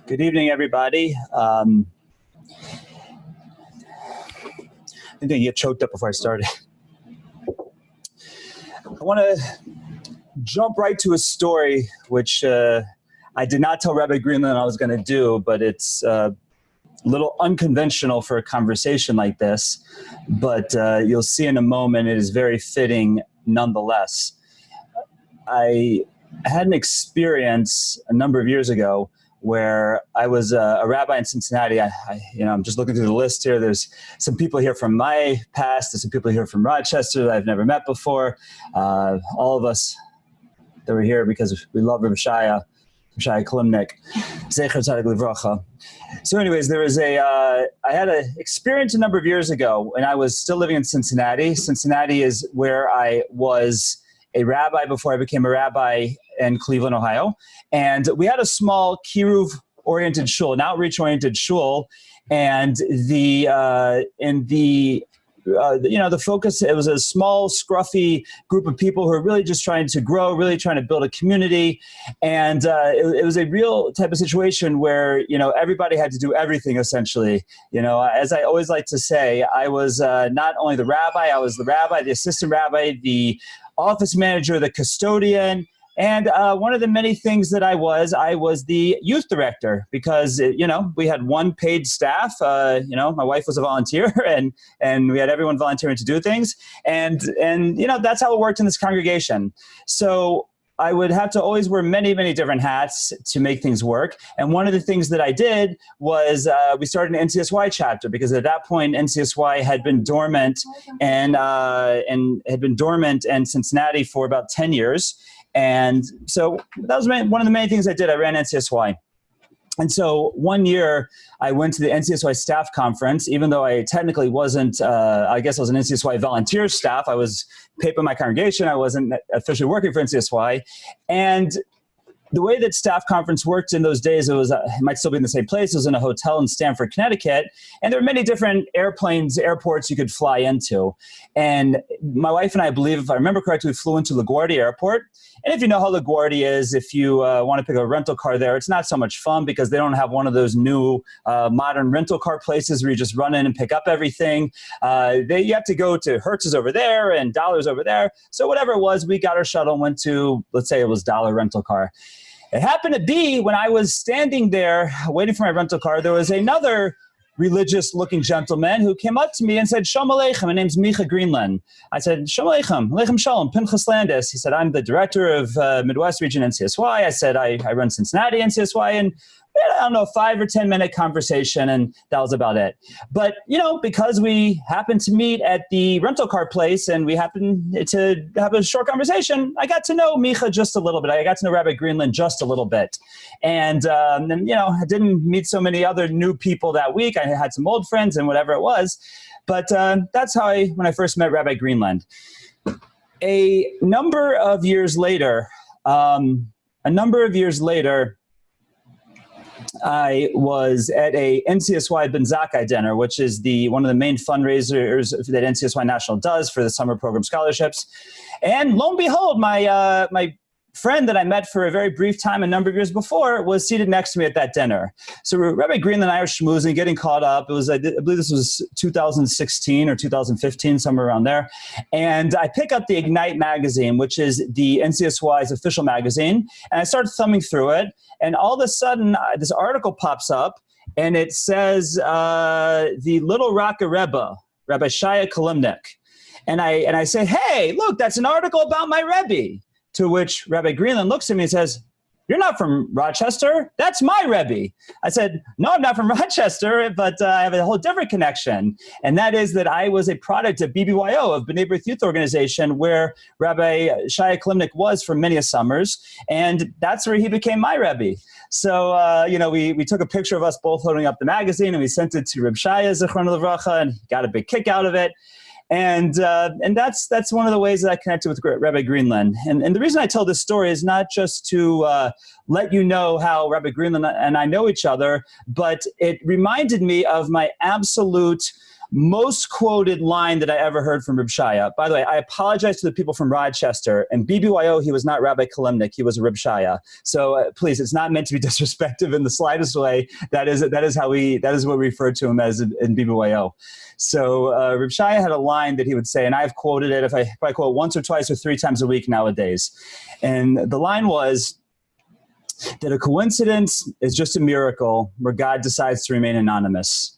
Good evening, everybody. I'm going to get choked up before I started. I want to jump right to a story, which I did not tell Rebbe Greenland I was going to do, but it's a little unconventional for a conversation like this. But you'll see in a moment, it is very fitting nonetheless. I had an experience a number of years ago where I was a rabbi in Cincinnati. I'm just looking through the list here. There's some people here from my past. There's some people here from Rochester that I've never met before. All of us that were here because we love Rebbe Shaya Kilimnick. Zecher Tzadik Livracha. So anyways, I had an experience a number of years ago when I was still living in Cincinnati. Cincinnati is where I was a rabbi before I became a rabbi in Cleveland, Ohio. And we had a small kiruv-oriented shul, an outreach-oriented shul. And the focus, it was a small, scruffy group of people who were really just trying to grow, really trying to build a community. And it was a real type of situation where, everybody had to do everything, essentially. As I always like to say, I was not only the rabbi, I was the rabbi, the assistant rabbi, the office manager, the custodian. And one of the many things that I was the youth director because, we had one paid staff. My wife was a volunteer and we had everyone volunteering to do things. And that's how it worked in this congregation. So I would have to always wear many, many different hats to make things work. And one of the things that I did was we started an NCSY chapter because at that point NCSY had been dormant and had been dormant in Cincinnati for about 10 years. And so that was one of the many things I did. I ran NCSY. And so one year I went to the NCSY staff conference, even though I technically wasn't, I guess I was an NCSY volunteer staff. I was paid by my congregation. I wasn't officially working for NCSY. And the way that staff conference worked in those days, it might still be in the same place. It was in a hotel in Stamford, Connecticut. And there were many different airports you could fly into. And my wife and I believe, if I remember correctly, we flew into LaGuardia Airport. And if you know how LaGuardia is, if you want to pick a rental car there, it's not so much fun because they don't have one of those new modern rental car places where you just run in and pick up everything. You have to go to Hertz's over there and Dollar's over there. So whatever it was, we got our shuttle and went to, let's say it was Dollar rental car. It happened to be when I was standing there waiting for my rental car, there was another religious-looking gentleman who came up to me and said, Shalom Aleichem, my name's Micha Greenland. I said, Shalom Aleichem, Aleichem Shalom, Pinchas Landis. He said, I'm the director of Midwest Region NCSY. I said, I run Cincinnati NCSY, and we had, 5 or 10 minute conversation, and that was about it. But, because we happened to meet at the rental car place and we happened to have a short conversation, I got to know Micha just a little bit. I got to know Rabbi Greenland just a little bit. And I didn't meet so many other new people that week. I had some old friends and whatever it was. But that's how when I first met Rabbi Greenland. A number of years later, I was at a NCSY Ben Zakkai dinner, which is one of the main fundraisers that NCSY National does for the summer program scholarships. And lo and behold, my friend that I met for a very brief time a number of years before was seated next to me at that dinner. So Rabbi Greenland and I were schmoozing, getting caught up. It was, I believe this was 2016 or 2015, somewhere around there. And I pick up the Ignite magazine, which is the NCSY's official magazine. And I start thumbing through it. And all of a sudden, this article pops up and it says, the Little Rocker Rebbe, Rabbi Shaya Kilimnick. And I say, hey, look, that's an article about my Rebbe. To which Rabbi Greenland looks at me and says, you're not from Rochester? That's my Rebbe. I said, no, I'm not from Rochester, but I have a whole different connection. And that is that I was a product of BBYO, of B'nai B'rith Youth Organization, where Rabbi Shaya Kilimnick was for many summers. And that's where he became my Rebbe. So, we took a picture of us both holding up the magazine and we sent it to Reb Shaya, Zichron Livracha, and got a big kick out of it. And that's one of the ways that I connected with Rabbi Greenland. And the reason I tell this story is not just to let you know how Rabbi Greenland and I know each other, but it reminded me of my absolute most quoted line that I ever heard from Reb Shaya. By the way, I apologize to the people from Rochester. And BBYO, he was not Rabbi Kilimnick. He was Reb Shaya. So please, it's not meant to be disrespectful in the slightest way. That is what we refer to him as in BBYO. So Reb Shaya had a line that he would say, and I've quoted it if I quote once or twice or 3 times a week nowadays. And the line was that a coincidence is just a miracle where God decides to remain anonymous.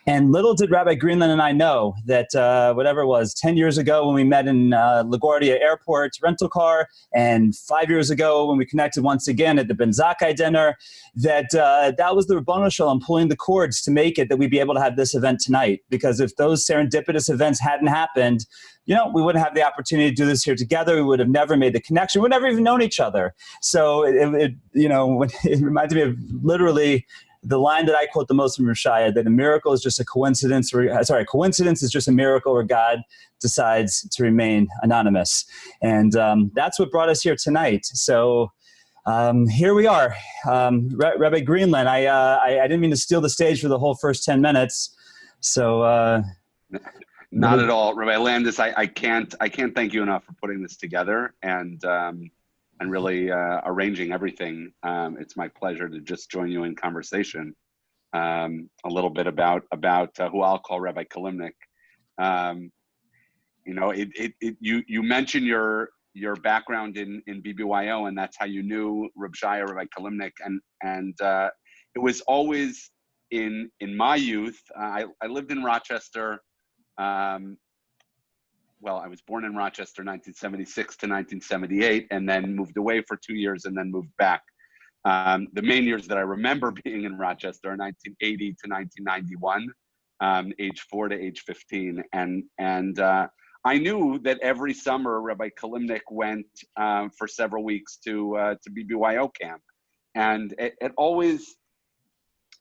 And little did Rabbi Greenland and I know that whatever it was, 10 years ago when we met in LaGuardia Airport rental car, and 5 years ago when we connected once again at the Ben Zakkai dinner, that that was the Ribbono Shalom pulling the cords to make it that we'd be able to have this event tonight. Because if those serendipitous events hadn't happened, we wouldn't have the opportunity to do this here together. We would have never made the connection. We'd never even known each other. So it reminds me of literally the line that I quote the most from Shaya, that a miracle is just a coincidence, coincidence is just a miracle where God decides to remain anonymous. And that's what brought us here tonight. So here we are. Rabbi Greenland, I didn't mean to steal the stage for the whole first 10 minutes. So not at all. Rabbi Landis, I can't thank you enough for putting this together and really arranging everything. It's my pleasure to just join you in conversation a little bit about who I'll call Rabbi Kilimnick. You mentioned your background in BBYO, and that's how you knew Reb Shaya, Rabbi Kilimnick, and it was always in my youth. I lived in Rochester. I was born in Rochester, 1976 to 1978, and then moved away for 2 years and then moved back. The main years that I remember being in Rochester are 1980 to 1991, age 4 to age 15. And I knew that every summer Rabbi Kilimnick went for several weeks to BBYO camp. And it always,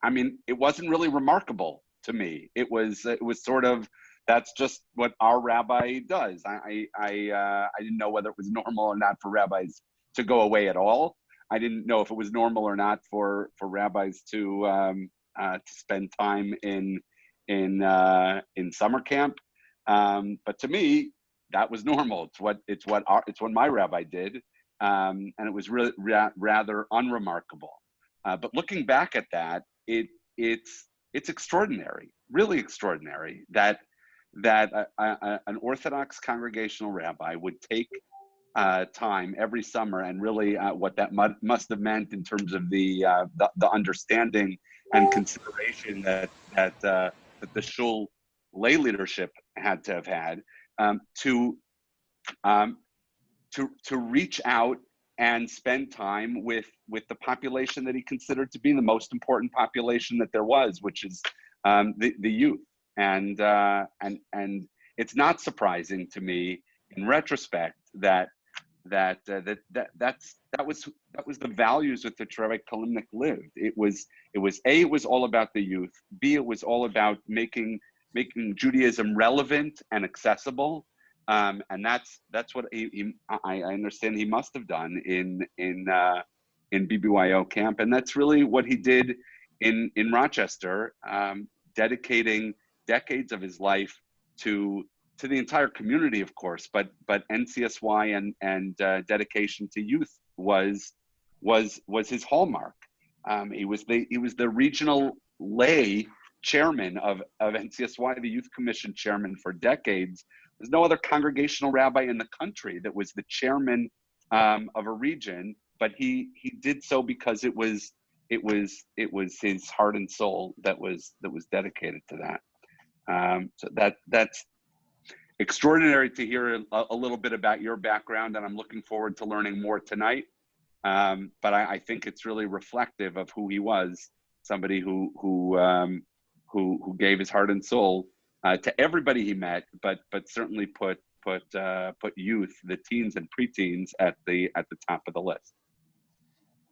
it wasn't really remarkable to me. It was sort of, that's just what our rabbi does. I didn't know whether it was normal or not for rabbis to go away at all. I didn't know if it was normal or not for rabbis to spend time in summer camp. But to me, that was normal. It's what my rabbi did, and it was really rather unremarkable. But looking back at that, it's extraordinary, really extraordinary that an Orthodox congregational rabbi would take time every summer, and really what that must have meant in terms of the understanding and consideration that the shul lay leadership had to have had to reach out and spend time with the population that he considered to be the most important population that there was, which is the youth. And it's not surprising to me in retrospect that was the values with which Rabbi Kilimnick lived. It was all about the youth. B, it was all about making Judaism relevant and accessible. And that's what I understand he must have done in BBYO camp, and that's really what he did in Rochester, dedicating decades of his life to the entire community, of course, but NCSY and dedication to youth was his hallmark. He was the regional lay chairman of NCSY, the Youth Commission chairman for decades. There's no other congregational rabbi in the country that was the chairman of a region, but he did so because it was his heart and soul that was dedicated to that. So that's extraordinary to hear a little bit about your background, and I'm looking forward to learning more tonight. But I think it's really reflective of who he was, somebody who gave his heart and soul to everybody he met, but certainly put youth, the teens and preteens, at the top of the list.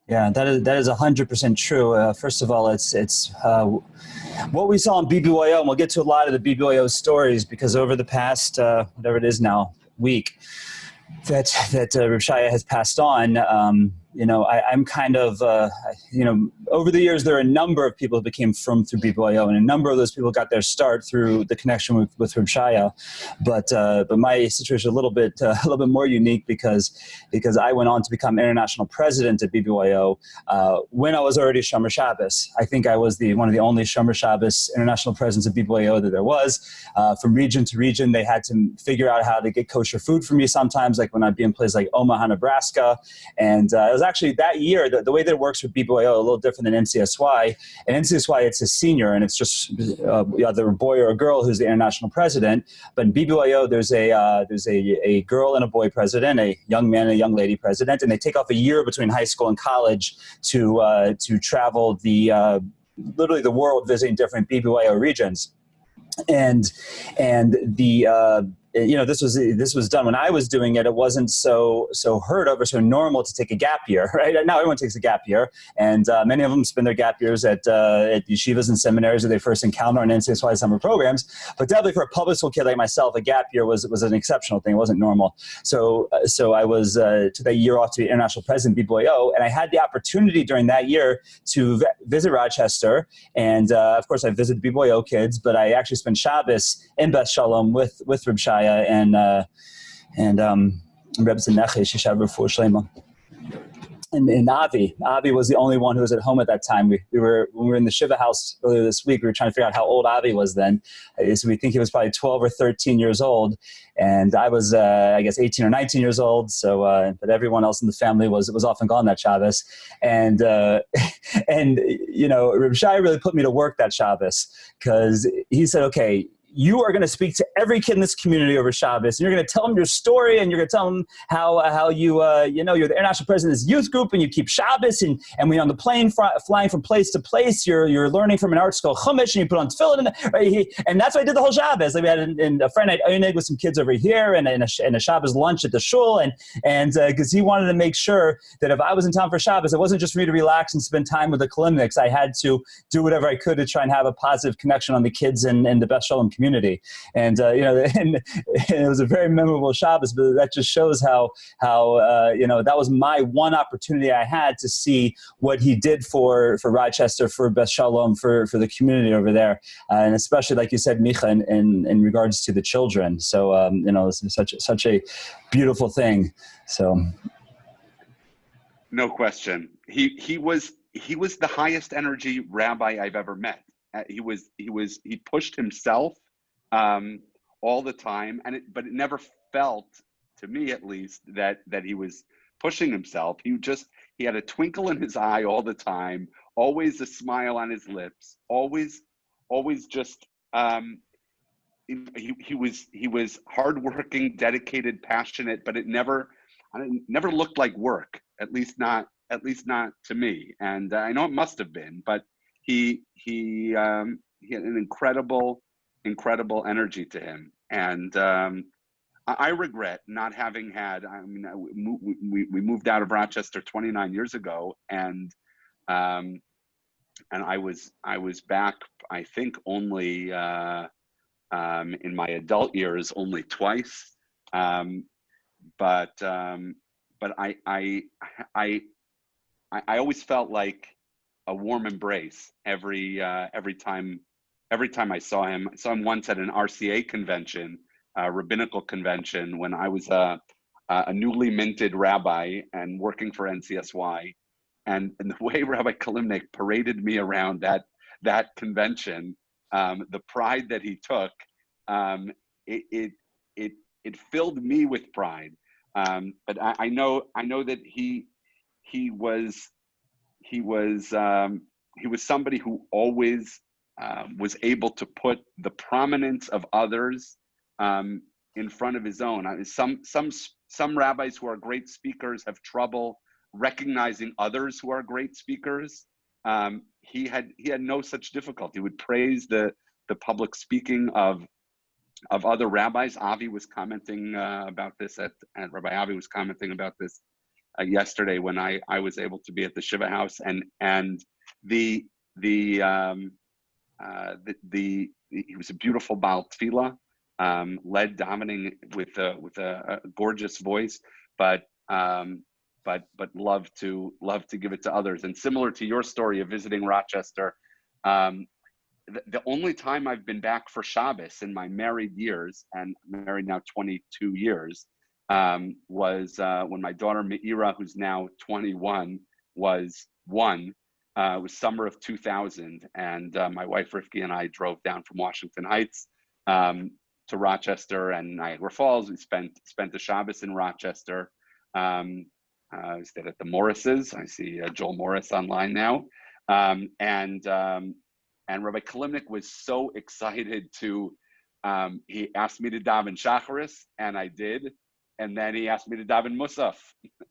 Yeah, that is 100% true. First of all, it's what we saw in BBYO, and we'll get to a lot of the BBYO stories, because over the past whatever it is now week that Reb Shaya has passed on, I'm kind of, over the years, there are a number of people who became frum through BBYO, and a number of those people got their start through the connection with Rebbe Shaya. But my situation is a little bit more unique because I went on to become international president at BBYO when I was already Shomer Shabbos. I think I was one of the only Shomer Shabbos international presidents at BBYO that there was. From region to region, they had to figure out how to get kosher food for me sometimes, like when I'd be in places like Omaha, Nebraska. And it was actually that year, the way that it works with BBYO, a little different than NCSY. In NCSY, it's a senior, and it's just either a boy or a girl who's the international president. But in BBYO, there's a girl and a boy president, a young man and a young lady president, and they take off a year between high school and college to travel literally the world, visiting different BBYO regions. And this was done when I was doing it. It wasn't so heard of or so normal to take a gap year, right? Now everyone takes a gap year, and many of them spend their gap years at yeshivas and seminaries where they first encounter on NCSY summer programs. But definitely for a public school kid like myself, a gap year was an exceptional thing. It wasn't normal. So I was took that year off to be international president of BBYO, and I had the opportunity during that year to visit Rochester, and of course I visited BBYO kids, but I actually spent Shabbos in Beth Shalom with Rebbe Shaya and Rebbe Neche, Shishav Refuah Shlema. And Avi was the only one who was at home at that time. When we were in the Shiva house earlier this week, we were trying to figure out how old Avi was then. So we think he was probably 12 or 13 years old. And I was, I guess, 18 or 19 years old. So, but everyone else in the family was often gone that Shabbos. And Rebbe Shai really put me to work that Shabbos, because he said, okay, you are going to speak to every kid in this community over Shabbos, and you're going to tell them your story, and you're going to tell them how you you're the international president of this youth group, and you keep Shabbos, and when you're on the plane flying from place to place, you're learning from an art school chumash, and you put on tefillin, right? And that's what I did the whole Shabbos. Like we had a friend night Oyneg with some kids over here, and a Shabbos lunch at the shul, and because he wanted to make sure that if I was in town for Shabbos, it wasn't just for me to relax and spend time with the Kilimnicks. I had to do whatever I could to try and have a positive connection on the kids and the Beth Shalom community. And and it was a very memorable Shabbos, but that just shows how that was my one opportunity I had to see what he did for Rochester, for Beth Shalom, for the community over there, and especially, like you said, Micha, in regards to the children. So it's such a beautiful thing. So no question, he was the highest energy rabbi I've ever met. He pushed himself all the time, but it never felt, to me at least, that he was pushing himself. He had a twinkle in his eye all the time, always a smile on his lips, always just he was hardworking, dedicated, passionate, but it never looked like work, at least not to me. And I know it must have been, but he had an incredible energy to him. And I regret not having had, we moved out of Rochester 29 years ago, and I was back, I think, only in my adult years only twice. But I always felt like a warm embrace every time I saw him. I saw him once at an RCA convention, rabbinical convention, when I was a newly minted rabbi and working for NCSY. And the way Rabbi Kilimnick paraded me around that convention, the pride that he took, it filled me with pride. But I know that he was somebody who always was able to put the prominence of others in front of his own. Some rabbis who are great speakers have trouble recognizing others who are great speakers. He had no such difficulty. He would praise the public speaking of other rabbis. Avi was commenting about this Rabbi Avi was commenting about this yesterday when I was able to be at the Shiva house, and he was a beautiful Baal Tefillah, led davening with a gorgeous voice, but but love to give it to others. And similar to your story of visiting Rochester, the only time I've been back for Shabbos in my married years, and I'm married now 22 years, was when my daughter Meira, who's now 21, was 1. It was summer of 2000, and my wife Rifki and I drove down from Washington Heights to Rochester and Niagara Falls. We spent the Shabbos in Rochester. We stayed at the Morrises. I see Joel Morris online now, and Rabbi Kilimnick was so excited to, he asked me to daven Shacharis, and I did. And then he asked me to daven Musaf,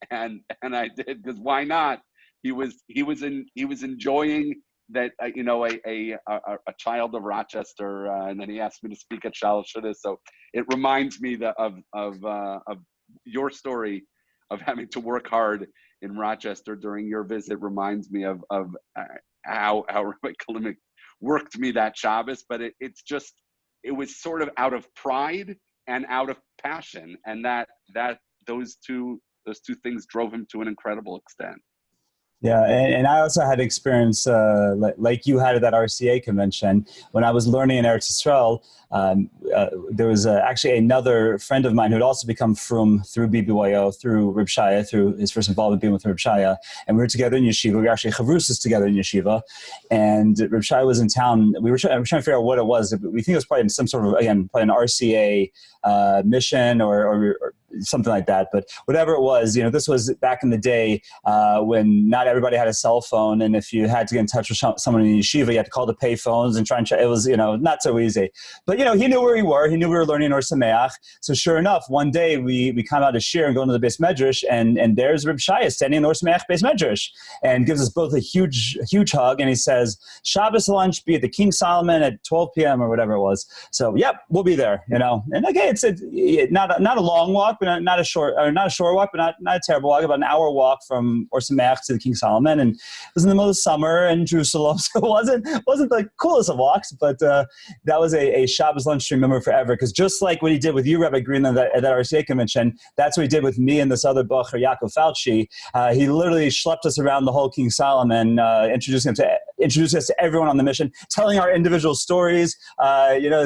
and I did, because why not? He was enjoying that, a child of Rochester, and then he asked me to speak at Shalosh Shudas. So it reminds me of your story of having to work hard in Rochester during your visit. Reminds me of how Rabbi Kilimnick worked me that Shabbos, but it was sort of out of pride and out of passion, and that those two things drove him to an incredible extent. Yeah, and I also had experience like you had at that RCA convention. When I was learning in Eretz Yisrael, there was actually another friend of mine who had also become frum through BBYO, through Reb Shaya, through his first involvement being with Reb Shaya. And we were together in yeshiva. We were actually chavrusas together in yeshiva. And Reb Shaya was in town. We were trying to figure out what it was. We think it was probably some sort of, again, probably an RCA mission or something like that. But whatever it was, this was back in the day when not everybody had a cell phone. And if you had to get in touch with someone in yeshiva, you had to call the pay phones and try and check. It was, not so easy. But, he knew where we were. He knew we were learning Or Sameach. So sure enough, one day we come out of Shir and go into the Beis Medrash, and there's Reb Shaya standing in Or Sameach Beis Medrash and gives us both a huge hug. And he says, Shabbos lunch be at the King Solomon at 12 p.m. or whatever it was. So, yep, we'll be there, And again, it's not a long walk, but not a short walk, but not a terrible walk, about an hour walk from Or Sameach to the King Solomon. And it was in the middle of summer in Jerusalem, so it wasn't the coolest of walks, but that was a Shabbos lunch to remember forever, because just like what he did with you, Rabbi Greenland, at that RCA convention, that's what he did with me and this other Bacher, Yaakov Fauci. He literally schlepped us around the whole King Solomon, introducing us to everyone on the mission, telling our individual stories.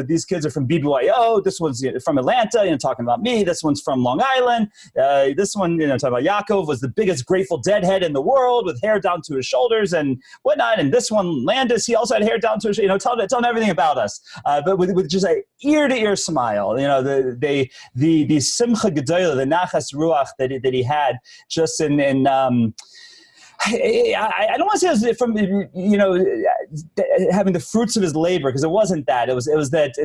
These kids are from BBYO, this one's from Atlanta, talking about me, this one's from Long Island, this one, talking about Yaakov was the biggest Grateful Dead head in the world with hair down to his shoulders and whatnot, and this one, Landis, he also had hair down to his, telling everything about us, but with just a ear-to-ear smile, the simcha gedola, the nachas ruach that he had just in I don't want to say it was from having the fruits of his labor, because it wasn't that. It was that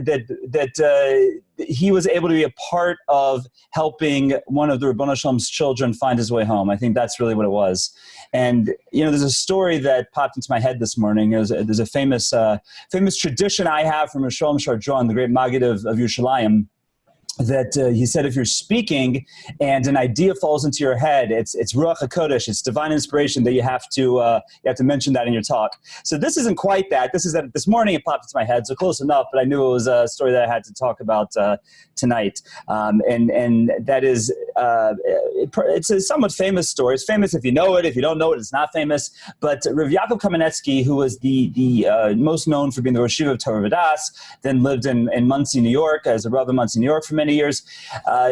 he was able to be a part of helping one of the Ribono Shalom's children find his way home. I think that's really what it was. And there's a story that popped into my head this morning. There's a famous tradition I have from Rosh Shalom Shardron, the great Maggid of Yerushalayim, that he said if you're speaking and an idea falls into your head, it's Ruach HaKodesh, it's divine inspiration, that you have to mention that in your talk. So this isn't quite that. This morning it popped into my head, so close enough, but I knew it was a story that I had to talk about tonight. And that is, it's a somewhat famous story. It's famous if you know it. If you don't know it, it's not famous. But Rav Yaakov Kamenetsky, who was the most known for being the Rosh Yeshiva of Torah Vodaas, then lived in Monsey, New York, as a Rebbe in Monsey, New York for many years.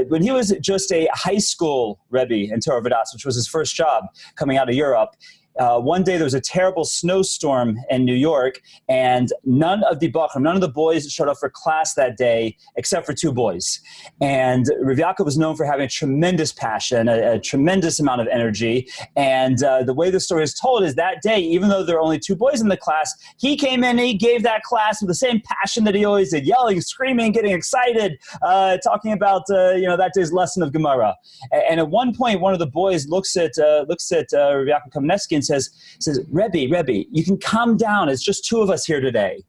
When he was just a high school Rebbe in Torah Vodaas, which was his first job coming out of Europe, one day there was a terrible snowstorm in New York, and none of the boys showed up for class that day except for 2 boys. And Rav Yaakov was known for having a tremendous passion, a tremendous amount of energy. And the way the story is told is that day, even though there were only 2 boys in the class, he came in and he gave that class with the same passion that he always did, yelling, screaming, getting excited, talking about that day's lesson of Gemara. And at one point, one of the boys looks at Rav Yaakov Kamenetsky and says, Rebbe, you can calm down. It's just 2 of us here today.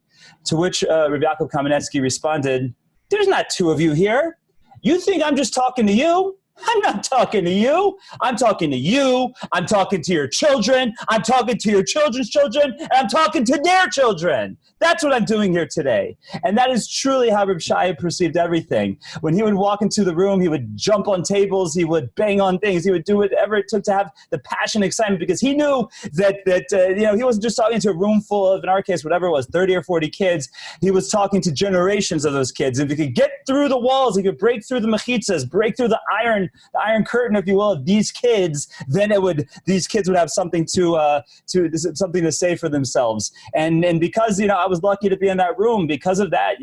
To which Rav Yaakov Kamenetsky responded, there's not 2 of you here. You think I'm just talking to you? I'm not talking to you. I'm talking to you. I'm talking to your children. I'm talking to your children's children. And I'm talking to their children. That's what I'm doing here today. And that is truly how Reb Shaya perceived everything. When he would walk into the room, he would jump on tables. He would bang on things. He would do whatever it took to have the passion and excitement, because he knew that he wasn't just talking to a room full of, in our case, whatever it was, 30 or 40 kids. He was talking to generations of those kids. If he could get through the walls, he could break through the mechitzas, break through the iron curtain, if you will, of these kids, then these kids would have something something to say for themselves. And because I was lucky to be in that room, because of that,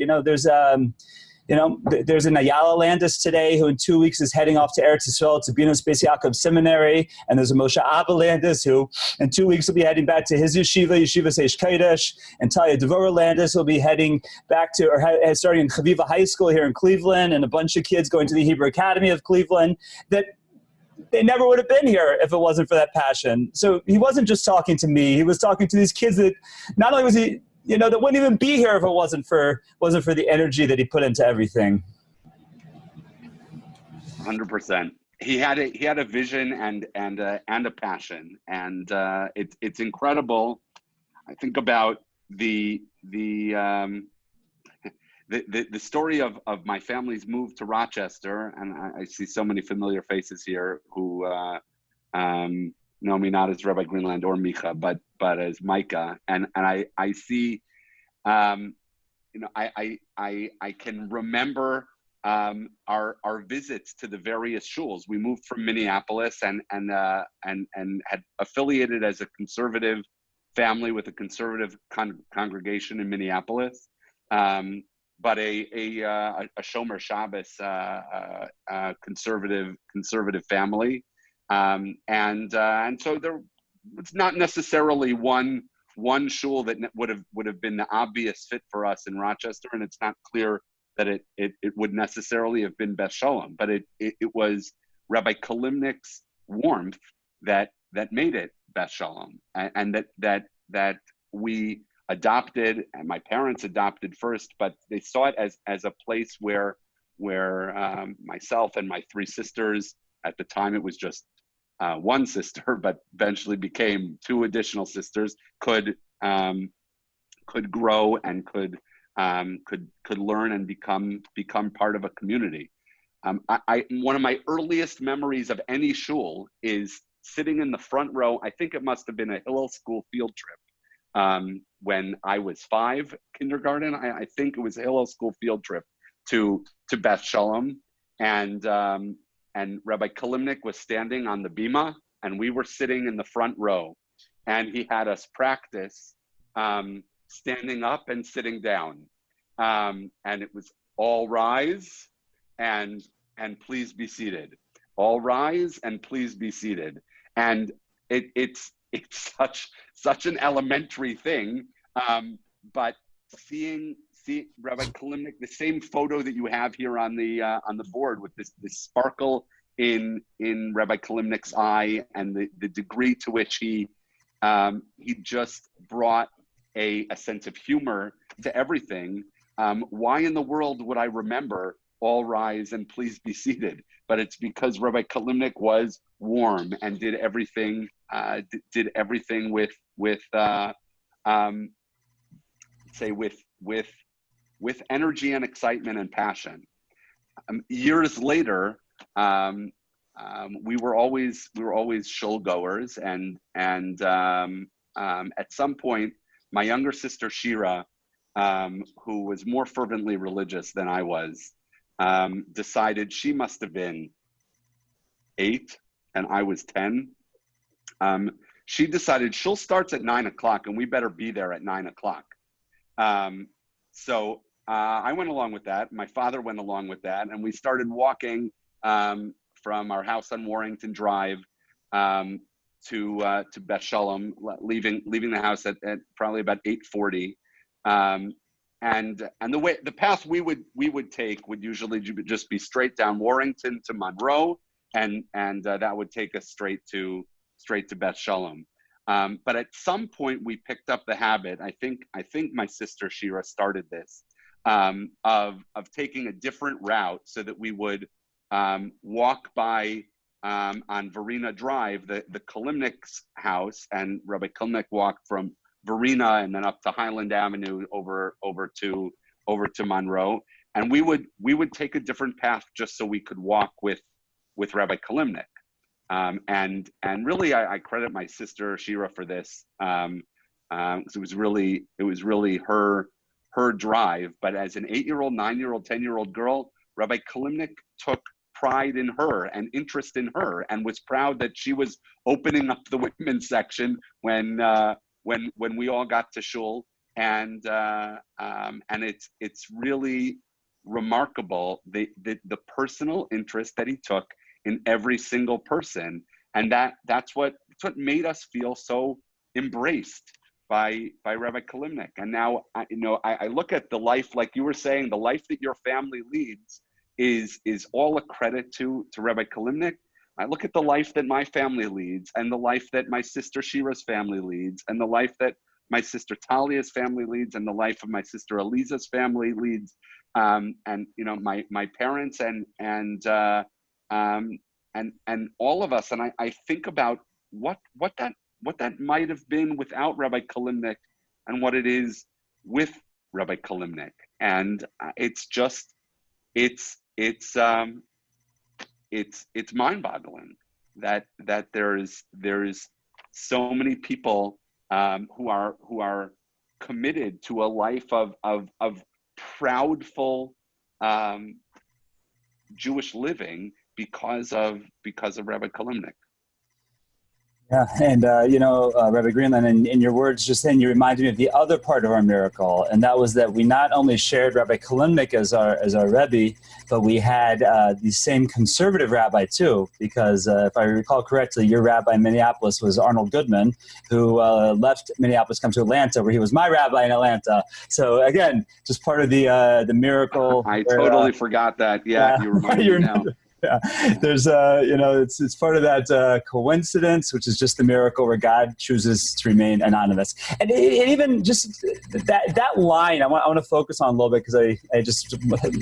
there's an Ayala Landis today who in 2 weeks is heading off to Eretz Yisrael to Bino Space Yaakov Seminary, and there's a Moshe Abba Landis who in 2 weeks will be heading back to his yeshiva Seish Kodesh, and Talia Devora Landis will be heading back to, or starting in Chaviva High School here in Cleveland, and a bunch of kids going to the Hebrew Academy of Cleveland, that they never would have been here if it wasn't for that passion. So he wasn't just talking to me, he was talking to these kids that not only was he, that wouldn't even be here if it wasn't for the energy that he put into everything. 100%. He had a vision and a passion, and it's incredible. I think about the story of my family's move to Rochester, and I see so many familiar faces here who know me not as Rabbi Greenland or Micha, but as Micah, and I see, I can remember our visits to the various shuls. We moved from Minneapolis and had affiliated as a conservative family with a conservative congregation in Minneapolis, but a Shomer Shabbos conservative family. And so there was not necessarily one shul that would have been the obvious fit for us in Rochester, and it's not clear that it would necessarily have been Beth Shalom, but it was Rabbi Kilimnick's warmth that made it Beth Shalom, and that we adopted, and my parents adopted first, but they saw it as a place where myself and my three sisters, at the time it was just one sister, but eventually became two additional sisters, could grow and could learn and become part of a community. One of my earliest memories of any shul is sitting in the front row. I think it must have been a Hillel school field trip when I was 5, kindergarten. I think it was a Hillel school field trip to Beth Shalom, and Rabbi Kilimnick was standing on the bima, and we were sitting in the front row, and he had us practice standing up and sitting down, and it was all rise and please be seated, all rise and please be seated, and it's such an elementary thing, but see Rabbi Kilimnick, the same photo that you have here on the board with this sparkle in Rabbi Kilimnick's eye, and the degree to which he just brought a sense of humor to everything. Why in the world would I remember all rise and please be seated? But it's because Rabbi Kilimnick was warm and did everything with energy and excitement and passion. Years later, we were always shul goers, and at some point, my younger sister Shira, who was more fervently religious than I was, decided, she must have been 8 and I was 10. She decided shul starts at 9 o'clock and we better be there at 9 o'clock. So I went along with that. My father went along with that, and we started walking from our house on Warrington Drive to Beth Shalom, leaving the house at probably about 8:40. And the path we would take would usually just be straight down Warrington to Monroe, and that would take us straight to Beth Shalom. But at some point we picked up the habit. I think my sister Shira started this, of taking a different route, so that we would walk by on Verena Drive, the Kilimnick's house, and Rabbi Kilimnick walked from Verena and then up to Highland Avenue over to Monroe, and we would take a different path just so we could walk with Rabbi Kilimnick. And really, I credit my sister Shira for this. It was really her drive. But as an 8-year-old, 9-year-old, 10-year-old girl, Rabbi Kilimnick took pride in her and interest in her, and was proud that she was opening up the women's section when we all got to shul. And it's really remarkable the personal interest that he took in every single person, and that's what made us feel so embraced by Rabbi Kilimnick. And now I look at the life, like you were saying, the life that your family leads is all a credit to Rabbi Kilimnick. I look at the life that my family leads, and the life that my sister Shira's family leads, and the life that my sister Talia's family leads, and the life of my sister Eliza's family leads, and my parents and all of us. And I think about what that might have been without Rabbi Kilimnick, and what it is with Rabbi Kilimnick. And it's mind-boggling that there is so many people who are committed to a life of proudful Jewish living because of Rabbi Kilimnick. Yeah, and Rebbe Greenland, in your words just then, you reminded me of the other part of our miracle, and that was that we not only shared Rabbi Kilimnick as our Rebbe, but we had the same conservative rabbi too, because if I recall correctly, your rabbi in Minneapolis was Arnold Goodman, who left Minneapolis, come to Atlanta, where he was my rabbi in Atlanta. So again, just part of the miracle. I totally forgot that. Yeah, you reminded me now. Yeah, there's it's part of that coincidence, which is just the miracle where God chooses to remain anonymous. And it even just that line I want to focus on a little bit, because I just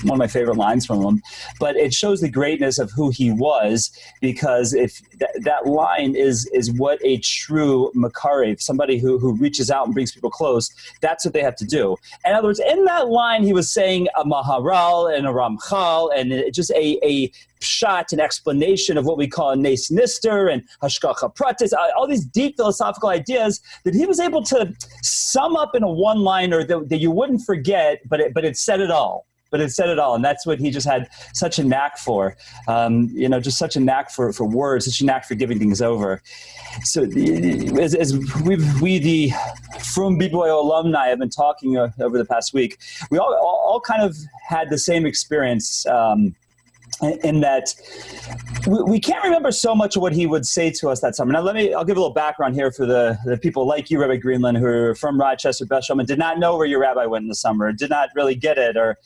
one of my favorite lines from him. But it shows the greatness of who he was, because if that line is what a true Makari, somebody who reaches out and brings people close, that's what they have to do. In other words, in that line, he was saying a Maharal and a Ramchal, and just a pshat, an explanation of what we call a nes nister and hashgacha pratis, all these deep philosophical ideas that he was able to sum up in a one-liner that you wouldn't forget, but it said it all. But it said it all, and that's what he just had such a knack for. Just such a knack for words, such a knack for giving things over. So as we the Frum BBY alumni have been talking over the past week, we all kind of had the same experience. In that we can't remember so much of what he would say to us that summer. Now, I'll give a little background here for the people like you, Rebbe Greenland, who are from Rochester, Beth Shalom, and did not know where your rabbi went in the summer, did not really get it, or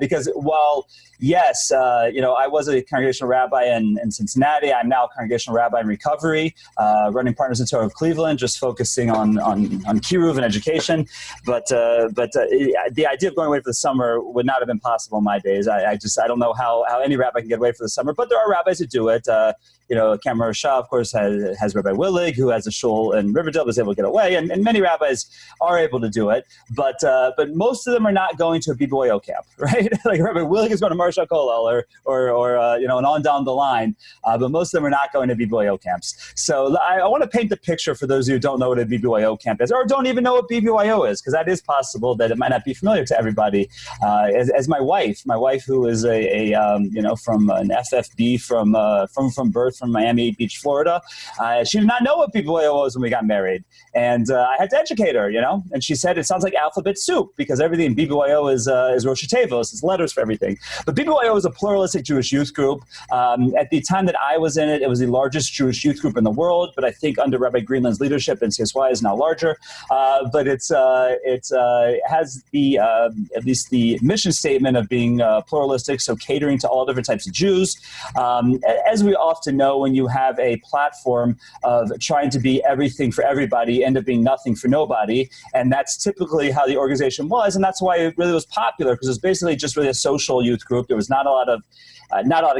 because while yes, I was a congregational rabbi in Cincinnati, I'm now a congregational rabbi in recovery, running Partners in Torah of Cleveland, just focusing on kiruv and education. But the idea of going away for the summer would not have been possible in my days. I don't know how any rabbi can get away for the summer, but there are rabbis who do it. Kamar Shah, of course, has Rabbi Willig, who has a shul in Riverdale, was able to get away, and many rabbis are able to do it. But most of them are not going to a BBYO camp, right? Like Rabbi Willig is going to Marsha Kollel or and on down the line. But most of them are not going to BBYO camps. So I want to paint the picture for those who don't know what a BBYO camp is, or don't even know what BBYO is, because that is possible that it might not be familiar to everybody. As my wife, who is from an FFB from birth, from Miami Beach, Florida. She did not know what BBYO was when we got married. And I had to educate her, and she said, it sounds like alphabet soup, because everything in BBYO is Rosh Hashanah, it's letters for everything. But BBYO is a pluralistic Jewish youth group. At the time that I was in it, it was the largest Jewish youth group in the world, but I think under Rabbi Greenland's leadership, NCSY is now larger. But it has at least the mission statement of being pluralistic, so catering to all different types of Jews. As we often know, when you have a platform of trying to be everything for everybody, you end up being nothing for nobody. And that's typically how the organization was. And that's why it really was popular, because it was basically just really a social youth group. There was not a lot of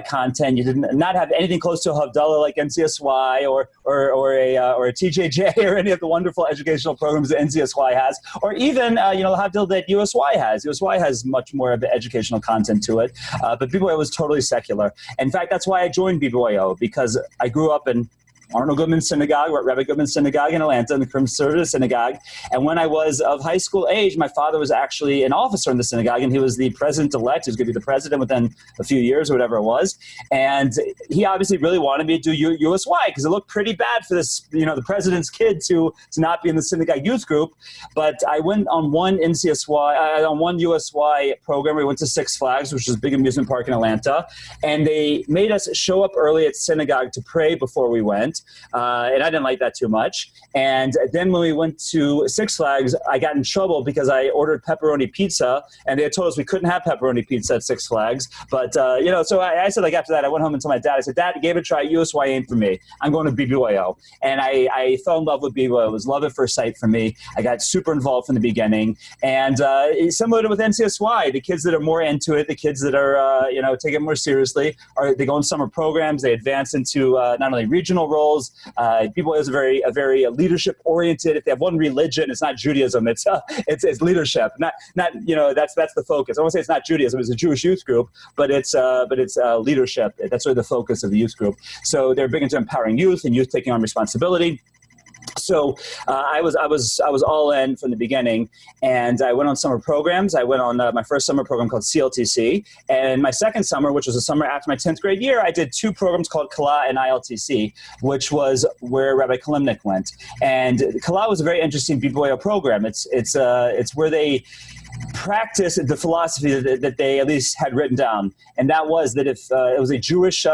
content. You did not have anything close to a Havdalah like NCSY or a TJJ or any of the wonderful educational programs that NCSY has, or even Havdalah that USY has. USY has much more of the educational content to it, but BYO was totally secular. In fact, that's why I joined BYO, because I grew up in Arnold Goodman Synagogue, or at Rebbe Goodman Synagogue in Atlanta, in the conservative synagogue. And when I was of high school age, my father was actually an officer in the synagogue, and he was the president-elect. He was going to be the president within a few years or whatever it was. And he obviously really wanted me to do USY, because it looked pretty bad for this, the president's kid to not be in the synagogue youth group. But I went on one USY program. We went to Six Flags, which is a big amusement park in Atlanta. And they made us show up early at synagogue to pray before we went. And I didn't like that too much. And then when we went to Six Flags, I got in trouble because I ordered pepperoni pizza, and they had told us we couldn't have pepperoni pizza at Six Flags. But, so I said, after that, I went home and told my dad, I said, Dad, gave it a try. USY ain't for me. I'm going to BBYO. And I fell in love with BBYO. It was love at first sight for me. I got super involved from the beginning. And similar to with NCSY, the kids that are more into it, the kids that are, take it more seriously, they go in summer programs. They advance into not only regional roles. BYO is a very leadership oriented. If they have one religion, it's not Judaism. It's leadership. Not that's the focus. I won't say it's not Judaism. It's a Jewish youth group, but it's leadership. That's really the focus of the youth group. So they're big into empowering youth and youth taking on responsibility. So I was all in from the beginning, and I went on summer programs. I went on my first summer program called CLTC, and my second summer, which was the summer after my 10th grade year, I did two programs called Kala and ILTC, which was where Rabbi Kilimnick went. And Kala was a very interesting BYO program. It's where they practice the philosophy that they at least had written down, and that was that if it was a Jewish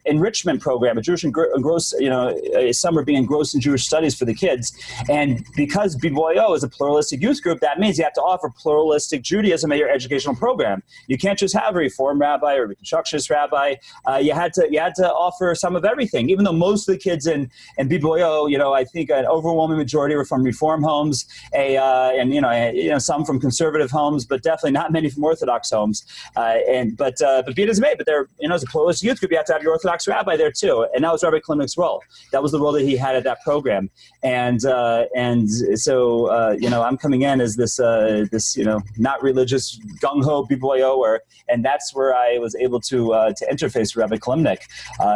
enrichment program, a summer being engrossed in Jewish studies for the kids, and because BYO is a pluralistic youth group, that means you have to offer pluralistic Judaism at your educational program. You can't just have a Reform rabbi or a Reconstructionist rabbi. You had to offer some of everything. Even though most of the kids in BYO, I think an overwhelming majority were from Reform homes, some from conservative homes, but definitely not many from Orthodox homes. But be it as may, but there, as a pluralist youth group, you have to have your Orthodox rabbi there too, and that was Rabbi Kilimnick's role. That was the role that he had at that program, and so I'm coming in as this not religious gung ho BYOer, and that's where I was able to interface with Rabbi Kilimnick,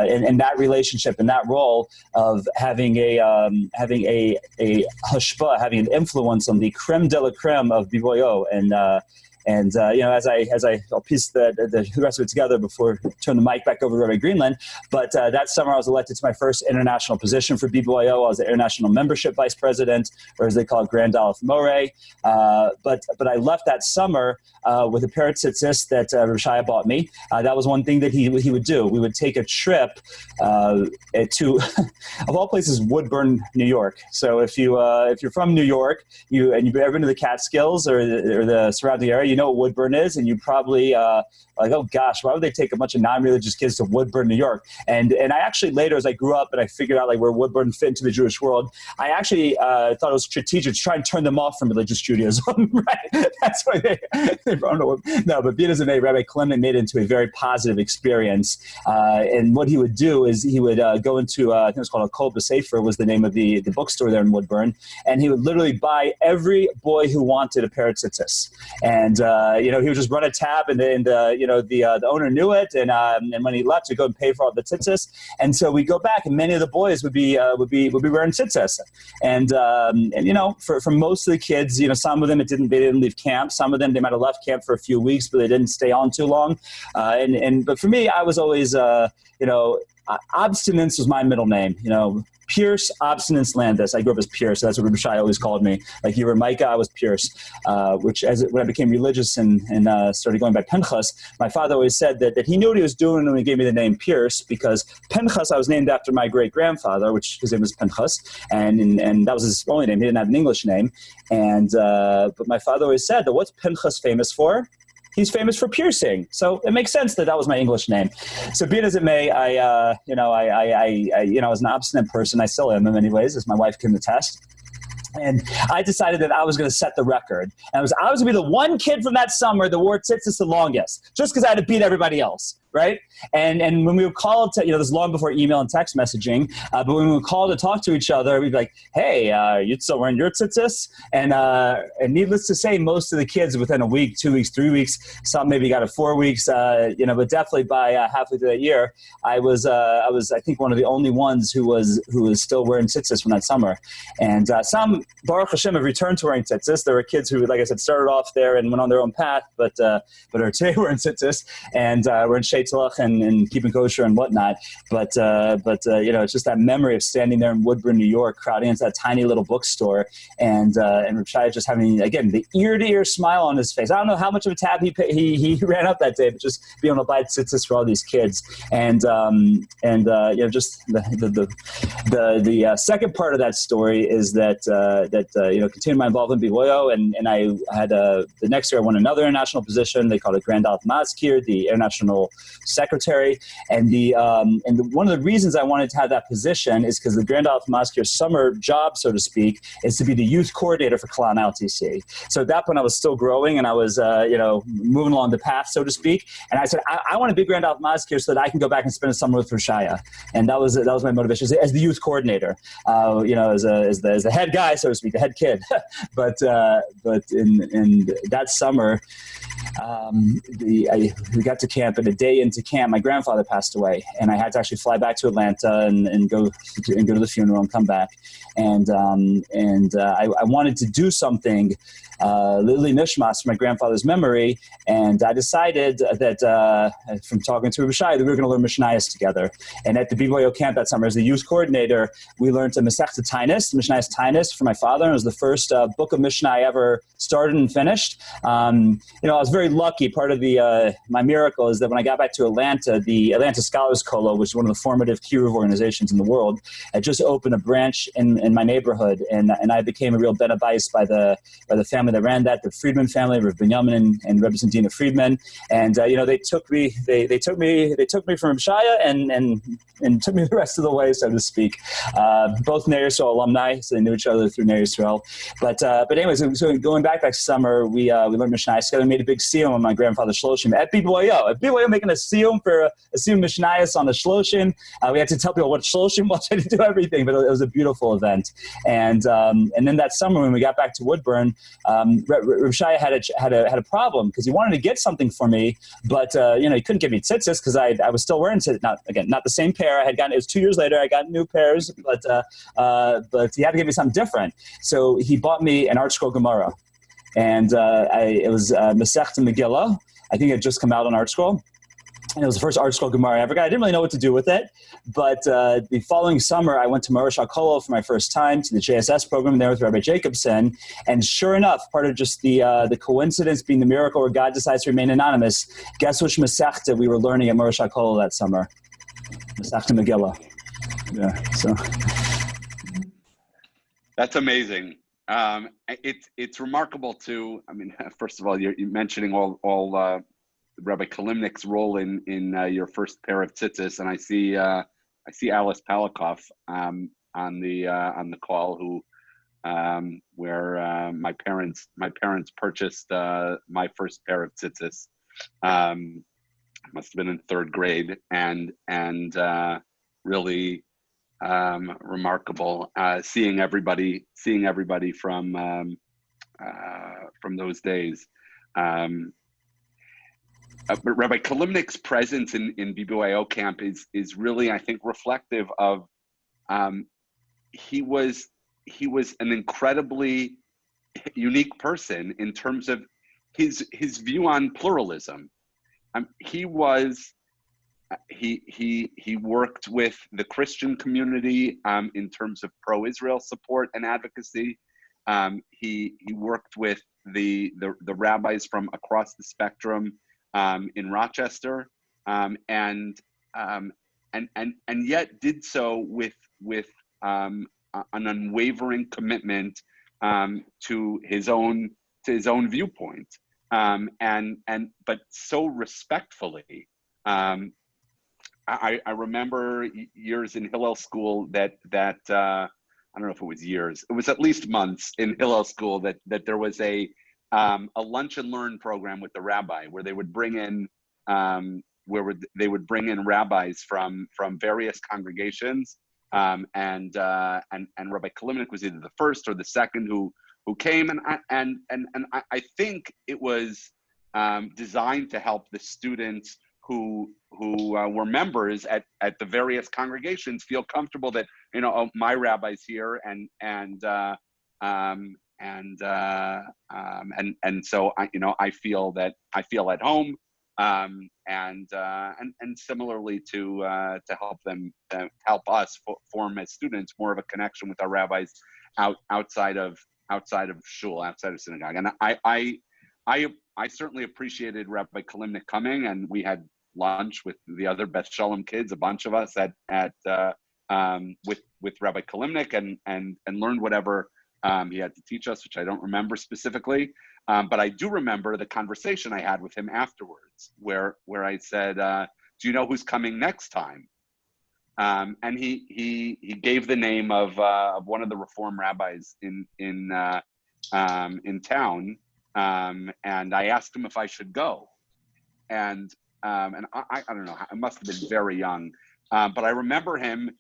in that relationship, in that role of having a hashpah, having an influence on the creme de la creme of BYO. As I'll piece the rest of it together before I turn the mic back over to Rabbi Greenland. But that summer I was elected to my first international position for BYO. I was the international membership vice president, or as they call it, Grand Aleph More. But I left that summer with a pair of tzitzis that Shaya bought me. That was one thing that he would do. We would take a trip to, of all places, Woodburn, New York. So if you're from New York, you've ever been to the Catskills or the surrounding area, you know what Woodburn is, and you probably oh gosh, why would they take a bunch of non-religious kids to Woodburn, New York? And I actually later, as I grew up and I figured out where Woodburn fit into the Jewish world, I actually thought it was strategic to try and turn them off from religious Judaism. Right? That's why they no, but be it as it may, Rabbi Kilimnick made it into a very positive experience. And what he would do is he would go into I think it was called a Kol B'Sefer was the name of the bookstore there in Woodburn, and he would literally buy every boy who wanted a pair of tzitzis. And he would just run a tab, and the owner knew it, and when he left, he'd go and pay for all the tzitzis. And so we go back, and many of the boys would be wearing tzitzis. And for most of the kids, some of them they didn't leave camp. Some of them they might have left camp for a few weeks, but they didn't stay on too long. But for me, I was always Abstinence was my middle name. Pierce Abstinence Landis. I grew up as Pierce. So that's what Rebbe Shaya always called me. Like you were Micah, I was Pierce. When I became religious and started going by Pinchas, my father always said that he knew what he was doing when he gave me the name Pierce, because Pinchas I was named after my great grandfather, which his name was Pinchas, and that was his only name. He didn't have an English name. But my father always said that what's Pinchas famous for? he's famous for piercing. So it makes sense that was my English name. So be it as it may, I was an obstinate person. I still am in many ways, as my wife can attest. And I decided that I was going to set the record. And I was going to be the one kid from that summer that wore tzitzis the longest, just because I had to beat everybody else, right? And when we would call, this is long before email and text messaging, but when we would call to talk to each other, we'd be like, hey, you still wearing your tzitzis? And needless to say, most of the kids within a week, 2 weeks, 3 weeks, some maybe got it 4 weeks, but definitely by halfway through that year, I was I think one of the only ones who was still wearing tzitzis from that summer. And some, Baruch Hashem, have returned to wearing tzitzis. There were kids who, like I said, started off there and went on their own path, but are today wearing tzitzis and we're in Sheitzlach and keeping kosher and whatnot. But it's just that memory of standing there in Woodburn, New York, crowding into that tiny little bookstore, and Rebbe Shaya just having, again, the ear-to-ear smile on his face. I don't know how much of a tab he ran up that day, but just being able to buy tzitzis for all these kids. And just the second part of that story is that continued my involvement in BYO, and I had the next year I won another international position. They called it Grand Alf Mazkir, the international secretary. And one of the reasons I wanted to have that position is because the Grand Alf Mazkir summer job, so to speak, is to be the youth coordinator for Kalan LTC. So at that point I was still growing and I was moving along the path, so to speak. And I said, I want to be Grand Alf Mazkir so that I can go back and spend a summer with Shaya. And that was my motivation as the youth coordinator, as the head guy, so to speak, the head kid. but in that summer, we got to camp, and a day into camp, my grandfather passed away, and I had to actually fly back to Atlanta and go to the funeral and come back. And I wanted to do something Lili Nishmas for my grandfather's memory, and I decided that from talking to Rebbe Shaya that we were going to learn Mishnayos together. And at the BYO camp that summer, as the youth coordinator, we learned a Masechta Tainus, Mishnayos Tainus for my father. It was the first book of Mishnah I ever started and finished. I was very lucky. Part of my miracle is that when I got back to Atlanta, the Atlanta Scholars Kolo, which is one of the formative kiruv organizations in the world, had just opened a branch in my neighborhood, and I became a real ben abais by the family that ran that, the Friedman family, Rav Binyamin and Rebbe Dina Friedman, and they took me from Reb Shaya and took me the rest of the way, so to speak. Both Ner Yisrael alumni, so they knew each other through Ner Yisrael. But anyways, so going back that summer, we learned Mishnayos together. We made a big siyum on my grandfather's shloshim at BYO. At BYO, making a siyum for a siyum Mishnayos on the shloshim. We had to tell people what shloshim was. I had to do everything, but it was a beautiful event. And then that summer when we got back to Woodburn, Reb Shaya had a problem because he wanted to get something for me, but he couldn't give me tzitzis because I was still wearing tzitzis. Not the same pair I had gotten. It was 2 years later. I got new pairs, but he had to give me something different. So he bought me an Art Scroll Gemara, and it was Masechta Megillah. I think it had just come out on Art Scroll. And it was the first Art Scroll Gemara I ever got. I didn't really know what to do with it. But the following summer, I went to Marosh HaKolel for my first time to the JSS program there with Rabbi Jacobson. And sure enough, part of just the coincidence being the miracle where God decides to remain anonymous, guess which Masechta we were learning at Marosh HaKolel that summer? Masechta Megillah. Yeah, so. That's amazing. It's remarkable too. I mean, first of all, you're mentioning all Rabbi Kilimnick's role in your first pair of tzitzis, and I see Alice Palikoff on the call, who where my parents purchased my first pair of tzitzis. Must have been in third grade, and really remarkable seeing everybody from those days. But Rabbi Kilimnick's presence in BBYO camp is really, I think, reflective of he was an incredibly unique person in terms of his view on pluralism. He worked with the Christian community in terms of pro-Israel support and advocacy. He worked with the rabbis from across the spectrum in Rochester, and yet did so with an unwavering commitment to his own viewpoint. But so respectfully. I remember years in Hillel school that I don't know if it was years, it was at least months in Hillel school that there was a lunch and learn program with the rabbi where they would bring in they would bring in rabbis from various congregations, and Rabbi Kilimnick was either the first or the second who came, and I think it was designed to help the students who were members at the various congregations feel comfortable that, you know, oh, my rabbi's here, and so I feel at home, and similarly to help us form as students more of a connection with our rabbis outside of shul, outside of synagogue. And I certainly appreciated Rabbi Kilimnick coming, and we had lunch with the other Beth Shalom kids, a bunch of us with Rabbi Kilimnick, and learned whatever he had to teach us, which I don't remember specifically, but I do remember the conversation I had with him afterwards, where I said, "Do you know who's coming next time?" And he gave the name of one of the Reform rabbis in town. And I asked him if I should go, and I don't know, I must have been very young, but I remember him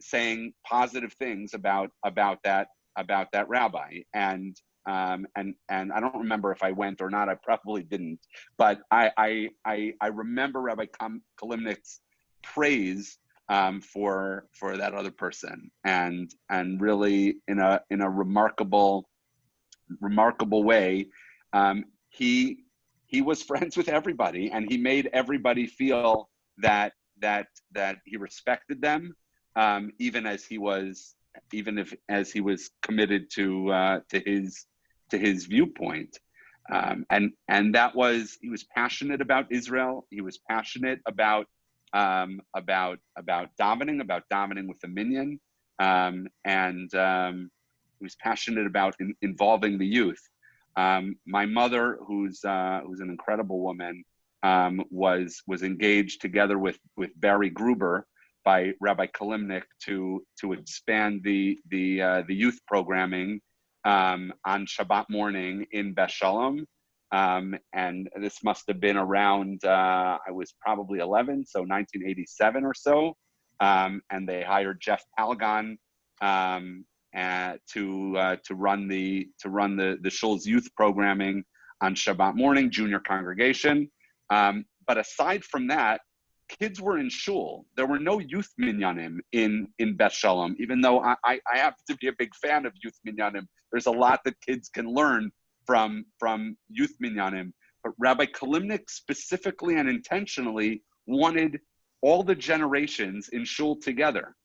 saying positive things about that rabbi, and I don't remember if I went or not. I probably didn't, but I remember Rabbi Kilimnick's praise for that other person, and really in a remarkable way. He was friends with everybody, and he made everybody feel that he respected them, even as he was committed to his viewpoint, and that was, he was passionate about Israel. He was passionate about davening with the minyan, and he was passionate about involving the youth. My mother, who's an incredible woman, was engaged together with Barry Gruber by Rabbi Kilimnick to expand the youth programming on Shabbat morning in Beth Shalom. And this must have been around, I was probably 11, so 1987 or so. And they hired Jeff Palgon to run the shul's youth programming on Shabbat morning, junior congregation. But aside from that, kids were in shul. There were no youth minyanim in Beth Shalom, even though I happen to be a big fan of youth minyanim. There's a lot that kids can learn from youth minyanim. But Rabbi Kilimnick specifically and intentionally wanted all the generations in shul together.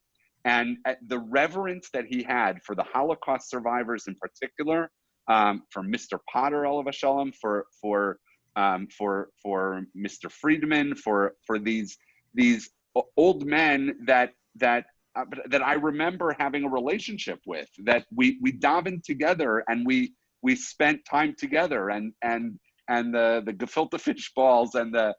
And the reverence that he had for the Holocaust survivors in particular, for Mr. Potter, Olav Shalom, for Mr. Friedman, for these old men that I remember having a relationship with, that we davened together, and we spent time together, and the gefilte fish balls and the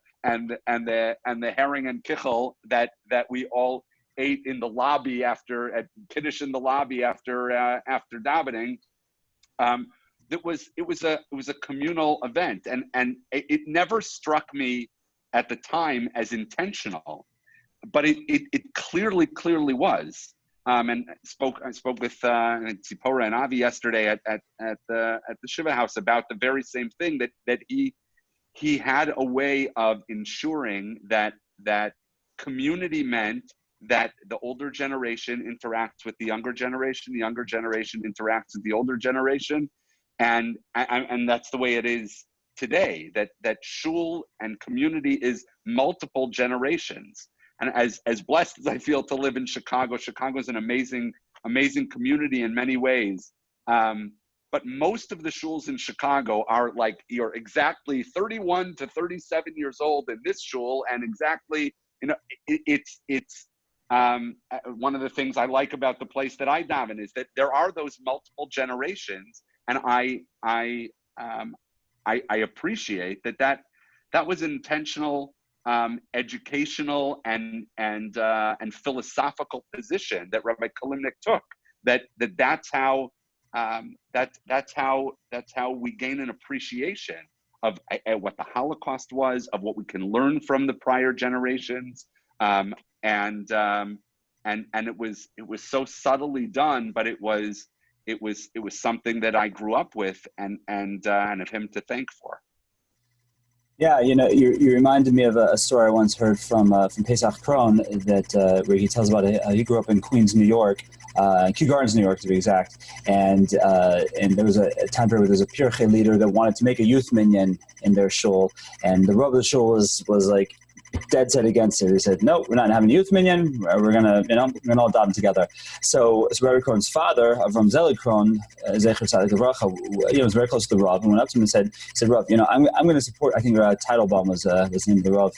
herring and kichel that we all ate in the lobby at Kiddush in the lobby after davening. It was a communal event, and it never struck me at the time as intentional, but it clearly was. And I spoke with Tzipora and Avi yesterday at the Shiva House about the very same thing, that he had a way of ensuring that community meant that the older generation interacts with the younger generation interacts with the older generation, and that's the way it is today. That shul and community is multiple generations. And as blessed as I feel to live in Chicago, Chicago is an amazing community in many ways. But most of the shuls in Chicago are like, you're exactly 31 to 37 years old in this shul, and exactly, it's one of the things I like about the place that I daven is that there are those multiple generations, and I I appreciate that was intentional, educational and philosophical position that Rabbi Kilimnick took. That's how we gain an appreciation of what the Holocaust was, of what we can learn from the prior generations, and it was so subtly done, but it was something that I grew up with, and of him to thank for. Yeah, you reminded me of a story I once heard from Pesach Krohn that where he tells about how he grew up in Queens, New York, Kew Gardens, New York to be exact, and there was a time period where there was a Pirchei leader that wanted to make a youth minyan in their shul, and the Rebbe of the shul was like dead set against it. He said, "No, we're not having a youth minyan. We're gonna all daven together." So Rabbi Krohn's father, Avram Zeli Krohn, Zecher Tzadik Livracha, was very close to the Rav, and went up to him and said, "Rav, I'm going to support." I think Teitelbaum was the name of the Rav.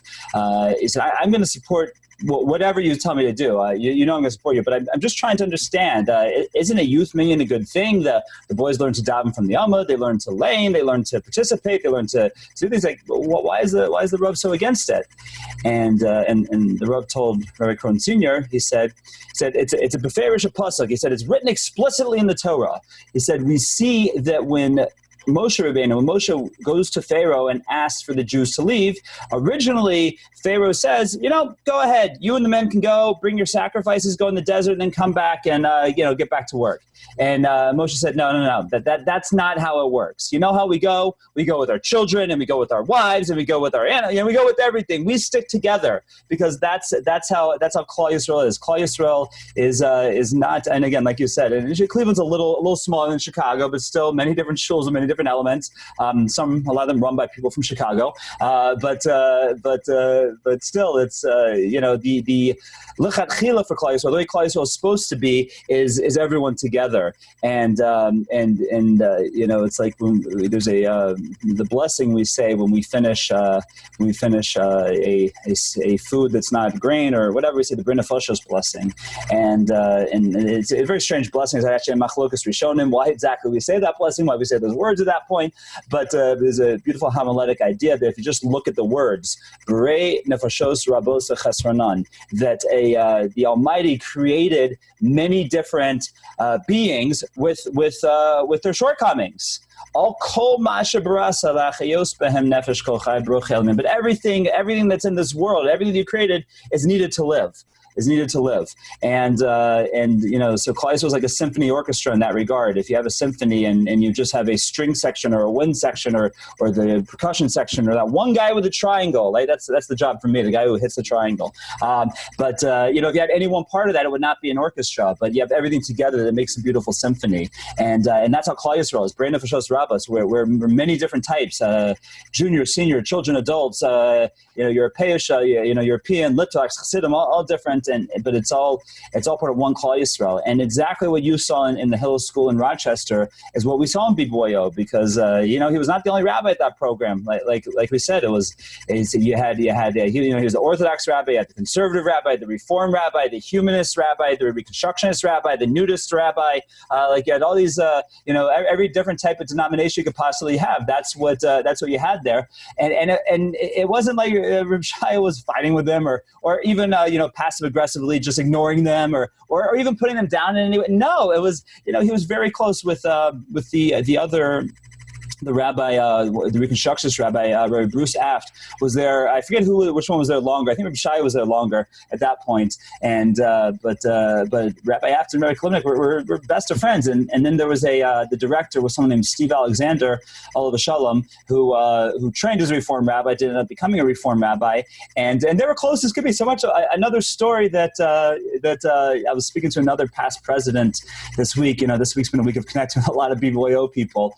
He said, "I'm going to support whatever you tell me to do. I'm going to support you, but I'm just trying to understand. Isn't a youth minyan a good thing? The boys learn to daven from the Amma, they learn to lane, they learn to participate, they learn to do things like. Why is the Rav so against it?" And the Rav told Rabbi Krohn Sr., he said it's a beferish pasuk. He said it's written explicitly in the Torah. He said we see that when Moshe Rabbeinu, when Moshe goes to Pharaoh and asks for the Jews to leave, originally Pharaoh says, go ahead, you and the men can go, bring your sacrifices, go in the desert, and then come back and get back to work. And Moshe said, no, that's not how it works. You know how we go? We go with our children, and we go with our wives, and we go with our we go with everything. We stick together because that's how Klal Yisrael is. Klal Yisrael is not, and again, like you said, and Cleveland's a little smaller than Chicago, but still many different shuls and many different elements. A lot of them run by people from Chicago, but still, it's the lechatchila for Klal Yisrael. The way Klal Yisrael is supposed to be is everyone together, and it's like when there's the blessing we say when we finish a food that's not grain or whatever, we say the B'nai Nefashos blessing, and it's a very strange blessing. It's actually a machlokas rishonim why exactly we say that blessing, why we say those words at that point, but there's a beautiful homiletic idea that if you just look at the words B'rei Nefashos Rabos Chesronan, that the Almighty created many different beings with their shortcomings. All kol masha barasa lachayos behem nefesh kol chai bruch elmin. But everything that's in this world, everything you created is needed to live. And so Klal Yisrael is like a symphony orchestra in that regard. If you have a symphony and you just have a string section or a wind section or the percussion section or that one guy with a triangle, right? That's the job for me, the guy who hits the triangle. But if you had any one part of that, it would not be an orchestra, but you have everything together that makes a beautiful symphony. And that's how Klal Yisrael is. B'rei Nefashos Rabbos, we're many different types, junior, senior, children, adults, European, European, Litvaks, Chassidim, all different. But it's all part of one Klal Yisrael, and exactly what you saw in the Hill School in Rochester is what we saw in BBYO, because he was not the only rabbi at that program. Like we said, he was the Orthodox rabbi, you had the conservative rabbi, the Reform rabbi, the humanist rabbi, the Reconstructionist rabbi, the nudist rabbi. You had all these every different type of denomination you could possibly have. That's what you had there, and it wasn't like Rebbe Shaya was fighting with them or even passive aggressively just ignoring them or even putting them down in any way. No, it was he was very close with the other. The rabbi, the Reconstructionist rabbi, Rabbi Bruce Aft, was there. I forget which one was there longer. I think Rabbi Shaya was there longer at that point. And but Rabbi Aft and Rabbi Kilimnick were best of friends. And then there was the director was someone named Steve Alexander, Olav Shalom, who trained as a Reform rabbi, did end up becoming a Reform rabbi, and they were close as could be. So much. Another story that I was speaking to another past president this week. This week's been a week of connecting with a lot of BBYO people,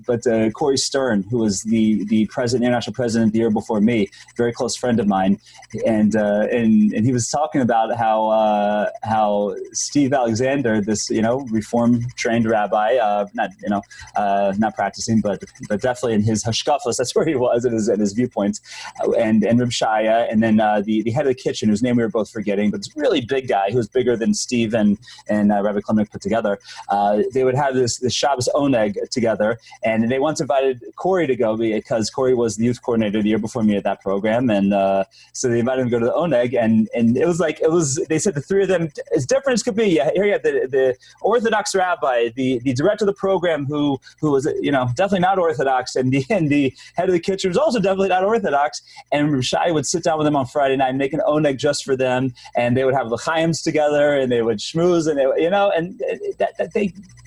but. Corey Stern, who was the international president the year before me, very close friend of mine, and he was talking about how Steve Alexander, this Reform trained rabbi, not practicing, but definitely in his hashkafos, that's where he was in his viewpoints, and Reb Shaya, and then the head of the kitchen, whose name we were both forgetting, but this really big guy who was bigger than Steve and Rabbi Kilimnick put together. They would have this Shabbos oneg together, and they once invited Corey to go because Corey was the youth coordinator the year before me at that program. And so they invited him to go to the Oneg. And they said the three of them, as different as could be. Here you have the Orthodox rabbi, the director of the program who was, definitely not Orthodox, and the head of the kitchen was also definitely not Orthodox. And Shaya would sit down with them on Friday night, make an Oneg just for them, and they would have l'chaims together, and they would schmooze, and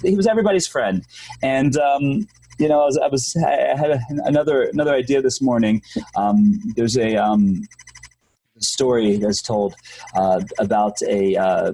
he was everybody's friend. And I had another idea this morning. There's a story that's told about another.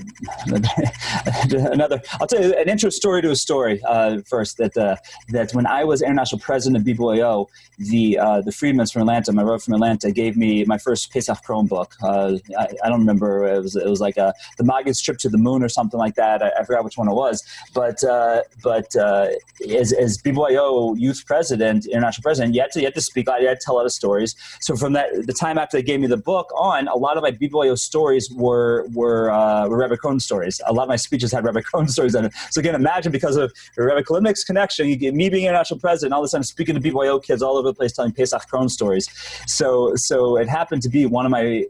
I'll tell you an intro story to a story first. That when I was international president of BBYO, the Friedmans from Atlanta, my Rebbe from Atlanta, gave me my first Pesach Kron book. I don't remember. It was like the Maggid's Trip to the Moon or something like that. I forgot which one it was. But as BBYO youth president, international president, you had to speak out. You had to tell a lot of stories. So from the time after they gave me the book on, a lot of my BBYO stories were Rebbe Krohn stories. A lot of my speeches had Rebbe Krohn stories in it. So again, imagine because of Rebbe Kilimnick's connection, you get me being international president, all of a sudden speaking to BBYO kids all over the place telling Pesach Krohn stories. So it happened to be one of my.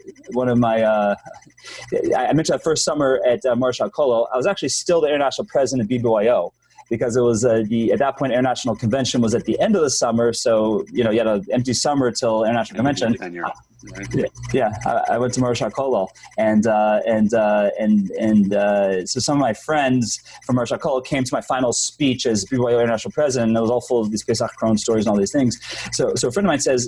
I mentioned that first summer at Marshall Kolo. I was actually still the international president of BBYO. Because it was at that point, International Convention was at the end of the summer, so you had an empty summer till International Convention. Yeah, I went to Marshall Kollel, and so some of my friends from Marshall Kollel came to my final speech as BYO International President, and it was all full of these Pesach Krohn stories and all these things. So a friend of mine says,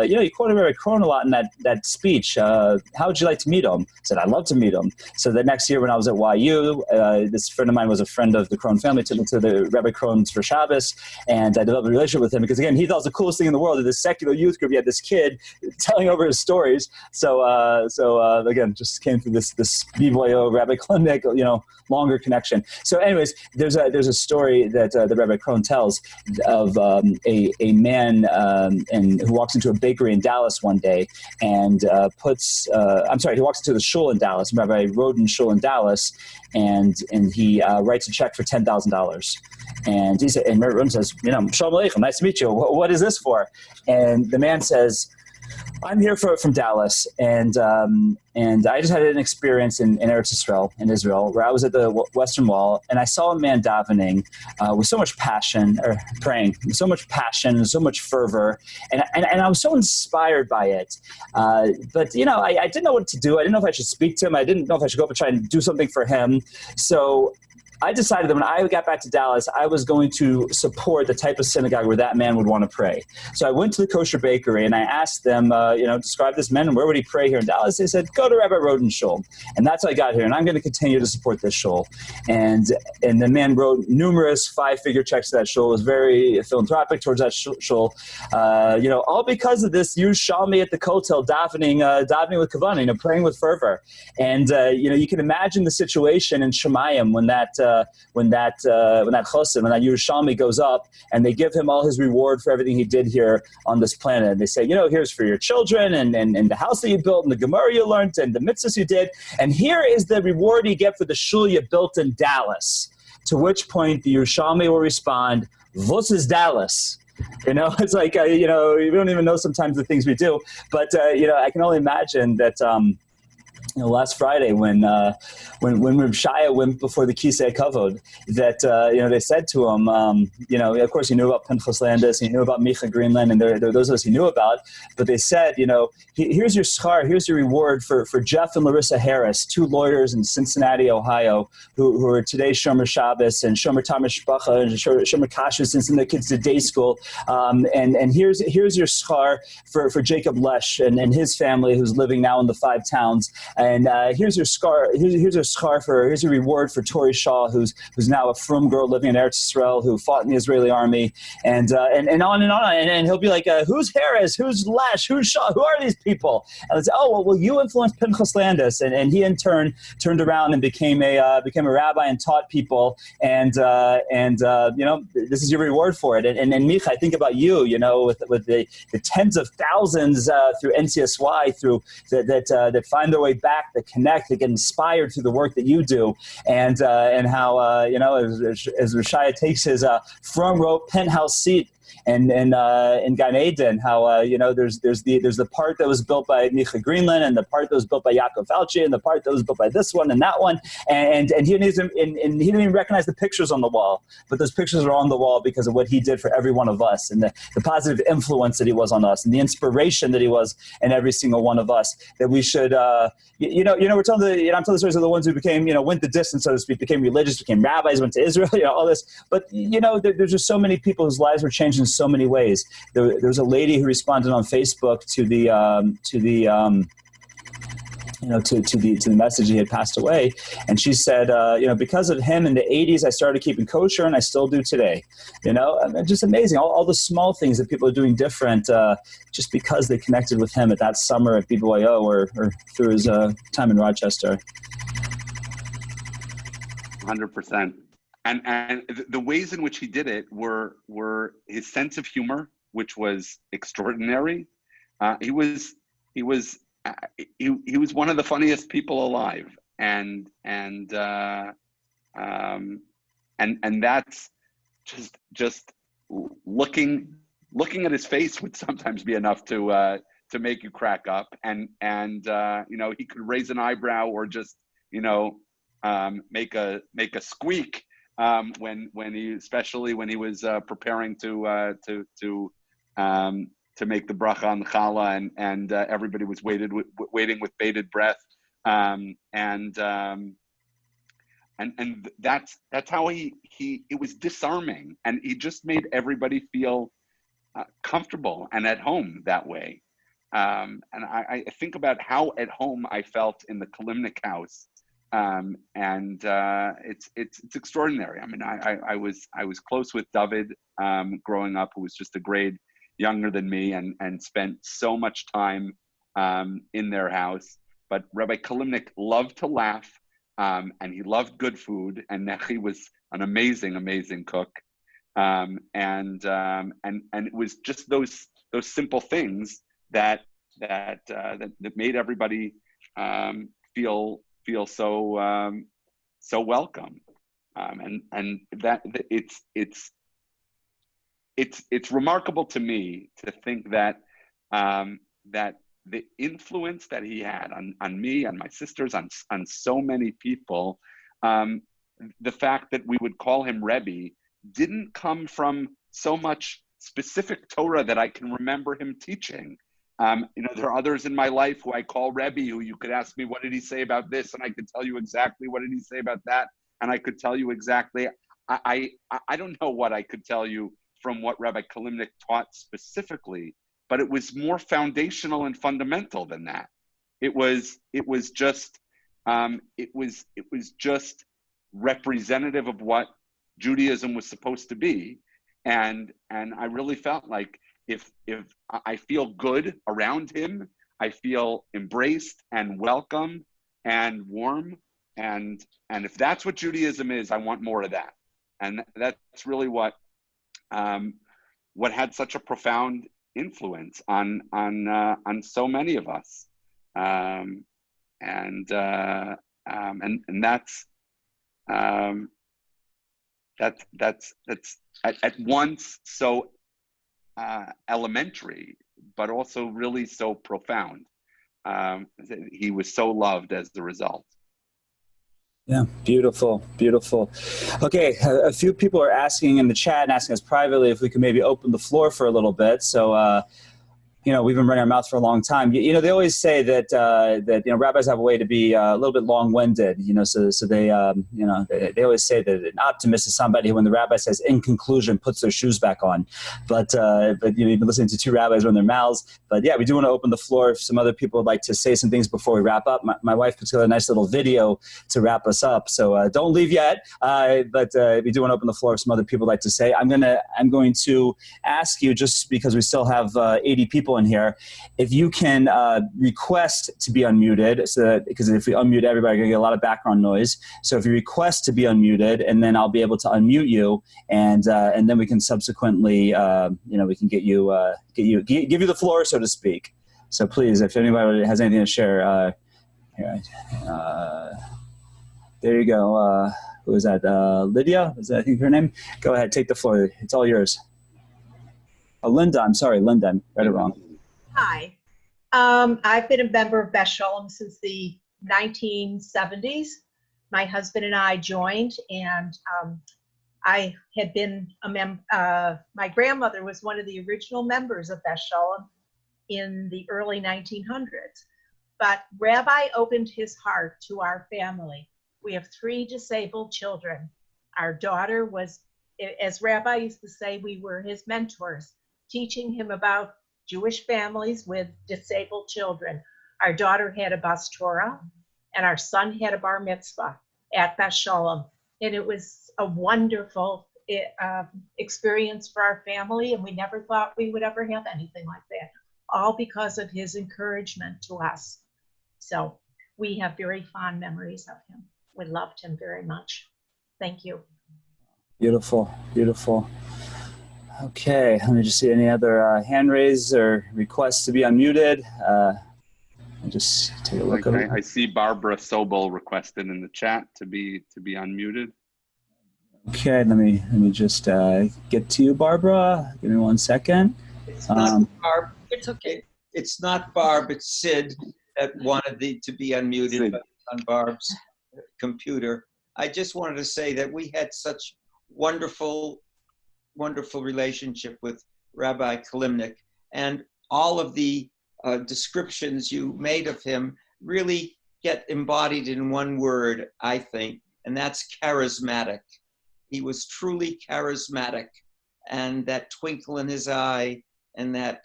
you quoted Rebbe Krohn a lot in that speech. How would you like to meet him? I said, I'd love to meet him. So the next year when I was at YU, this friend of mine was a friend of the Krohn family, took me to the Rebbe Krohn's for Shabbos, and I developed a relationship with him because, again, he thought it was the coolest thing in the world. At this secular youth group, you had this kid telling over his stories. So again, just came through this BBYO Rebbe Kilimnick, longer connection. So anyways, there's a story that the Rebbe Krohn tells of a man who walks into a bakery in Dallas one day and he walks into the shul in Dallas, Rabbi Roden shul in Dallas, and he writes a check for $10,000. And he said, and Rabbi Roden says, Shalom Aleichem, nice to meet you. What is this for? And the man says, I'm here from Dallas, and I just had an experience in Eretz Yisrael, in Israel, where I was at the Western Wall, and I saw a man davening with so much passion, or praying with so much passion and so much fervor, and I was so inspired by it. But I didn't know what to do. I didn't know if I should speak to him. I didn't know if I should go up and try and do something for him. So I decided that when I got back to Dallas, I was going to support the type of synagogue where that man would want to pray. So I went to the kosher bakery and I asked them, describe this man and where would he pray here in Dallas? They said, go to Rabbi Roden shul. And that's how I got here. And I'm going to continue to support this shul. And the man wrote numerous 5-figure checks to that shul, was very philanthropic towards that shul. All because of this Yerushalmi at the kotel davening with kavanah, praying with fervor. And you can imagine the situation in Shemayim when that chosim, when that Yerushalmi goes up, and they give him all his reward for everything he did here on this planet. And they say, here's for your children, and the house that you built, and the Gemara you learned, and the mitzvahs you did, and here is the reward you get for the shul you built in Dallas. To which point the Yerushalmi will respond, "Vos is Dallas." It's like we don't even know sometimes the things we do, but I can only imagine that. Last Friday when Reb Shaya went before the Kisei Kavod, that they said to him, of course he knew about Pinchas Landis, he knew about Micha Greenland, and there are those of us he knew about, but they said, here's your schar, here's your reward for Jeff and Larissa Harris, 2 lawyers in Cincinnati, Ohio, who are today Shomer Shabbos and Shomer Tamish Shpacha and Shomer Kashrus since the kids to day school, and here's your schar for Jacob Lesh and his family who's living now in the 5 towns. And here's your here's your reward for Tori Shaw, who's now a frum girl living in Eretz Yisrael, who fought in the Israeli army, and on and on. And he'll be like, who's Harris? Who's Lesh? Who's Shaw? Who are these people? And it's, well, you influenced Pinchas Landis, and he in turn turned around and became a rabbi and taught people, and this is your reward for it. And Micha, I think about you, with the tens of thousands through NCSY that find their way back, that connect, that get inspired through the work that you do, and how as Shaya takes his front row penthouse seat in Gan Eden, how there's the part that was built by Micha Greenland, and the part that was built by Yaakov Fauci, and the part that was built by this one and that one, and he didn't even recognize the pictures on the wall, but those pictures are on the wall because of what he did for every one of us, and the positive influence that he was on us, and the inspiration that he was in every single one of us. That we should, we're telling I'm telling the stories of the ones who became, went the distance, so to speak, became religious, became rabbis, went to Israel, all this. But there's just so many people whose lives were changed in so many ways. There was a lady who responded on Facebook to the message he had passed away, and she said, because of him in the 80s, I started keeping kosher, and I still do today. Just amazing. All the small things that people are doing different, just because they connected with him at that summer at BYO or through his time in Rochester. 100%. And the ways in which he did it were his sense of humor, which was extraordinary. He was one of the funniest people alive, and that's just looking at his face would sometimes be enough to make you crack up, and he could raise an eyebrow or just make a squeak especially when he was preparing to make the bracha on the challah, and everybody was waiting with bated breath, and that's how it was disarming, and he just made everybody feel comfortable and at home that way. And I think about how at home I felt in the Kilimnick house, and it's extraordinary. I mean, I was close with David growing up, who was just a grade younger than me, and spent so much time in their house. But Rabbi Kilimnick loved to laugh, and he loved good food, and Nechi was an amazing cook. And it was just those simple things that made everybody feel so welcome. And that it's remarkable to me to think that that the influence that he had on me, and my sisters, on so many people, the fact that we would call him Rebbe didn't come from so much specific Torah that I can remember him teaching. There are others in my life who I call Rebbe, who you could ask me, what did he say about this? And I could tell you exactly what did he say about that. And I could tell you exactly, I don't know what I could tell you from what Rabbi Kilimnick taught specifically, but it was more foundational and fundamental than that. It was just representative of what Judaism was supposed to be, and I really felt like if I feel good around him, I feel embraced and welcome and warm, and if that's what Judaism is, I want more of that, and that's really what had such a profound influence on so many of us, and that's at once so elementary, but also really so profound. He was so loved as the result. Yeah, beautiful. Okay, a few people are asking in the chat and asking us privately if we could maybe open the floor for a little bit. So, we've been running our mouth for a long time. They always say that rabbis have a way to be a little bit long-winded. So they they always say that an optimist is somebody who, when the rabbi says in conclusion, puts their shoes back on. But you've been listening to two rabbis run their mouths. But yeah, we do want to open the floor if some other people would like to say some things before we wrap up. My wife put together a nice little video to wrap us up. So don't leave yet. But we do want to open the floor if some other people would like to say. I'm going to ask you, just because we still have 80 people in here, if you can request to be unmuted, because if we unmute everybody, we're going to get a lot of background noise. So if you request to be unmuted, and then I'll be able to unmute you, and then we can subsequently, we can give you the floor, so to speak. So please, if anybody has anything to share, there you go. Who is that? Lydia? Is that, I think, her name? Go ahead, take the floor. It's all yours. Oh, Linda, I'm sorry, Linda, I read it wrong. Hi. I've been a member of Beth Shalom since the 1970s. My husband and I joined, and I had been a my grandmother was one of the original members of Beth Shalom in the early 1900s. But Rabbi opened his heart to our family. We have 3 disabled children. Our daughter was, as Rabbi used to say, we were his mentors, teaching him about Jewish families with disabled children. Our daughter had a bas Torah, and our son had a bar mitzvah at Beth Shalom. And it was a wonderful experience for our family, and we never thought we would ever have anything like that, all because of his encouragement to us. So we have very fond memories of him. We loved him very much. Thank you. Beautiful, beautiful. Okay, let me just see any other hand raise or requests to be unmuted. I'll just take a look. I see Barbara Sobel requested in the chat to be unmuted. Okay, let me just get to you, Barbara. Give me 1 second. It's not Barb. It's okay. It's not Barb. It's Sid that wanted to be unmuted on Barb's computer. I just wanted to say that we had such wonderful relationship with Rabbi Kilimnick, and all of the descriptions you made of him really get embodied in one word, I think, and that's charismatic. He was truly charismatic, and that twinkle in his eye and that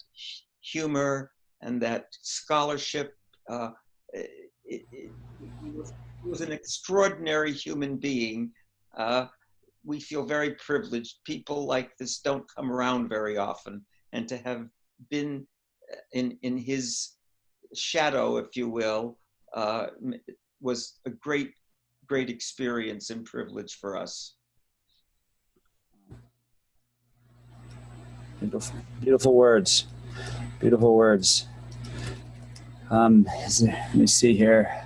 humor and that scholarship, he was an extraordinary human being. We feel very privileged. People like this don't come around very often, and to have been in his shadow, if you will, was a great experience and privilege for us. Beautiful words. Beautiful words. Let me see here.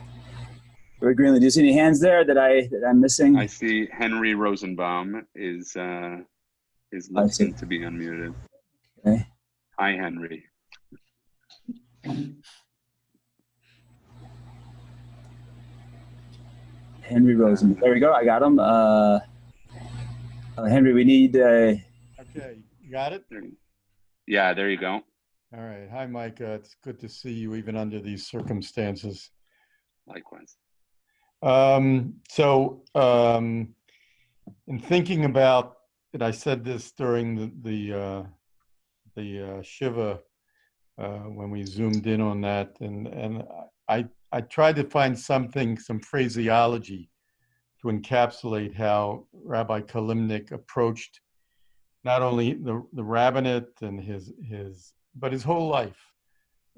Greenlee, do you see any hands there that I'm missing? I see Henry Rosenbaum is looking to be unmuted. Okay. Hi, Henry. Henry Rosenbaum. There we go. I got him. Henry, we need. Okay, you got it? Yeah, there you go. All right. Hi, Micah. It's good to see you even under these circumstances. Likewise. In thinking about it, I said this during the Shiva when we zoomed in on that, and I tried to find some phraseology to encapsulate how Rabbi Kilimnick approached not only the rabbinate and but his whole life.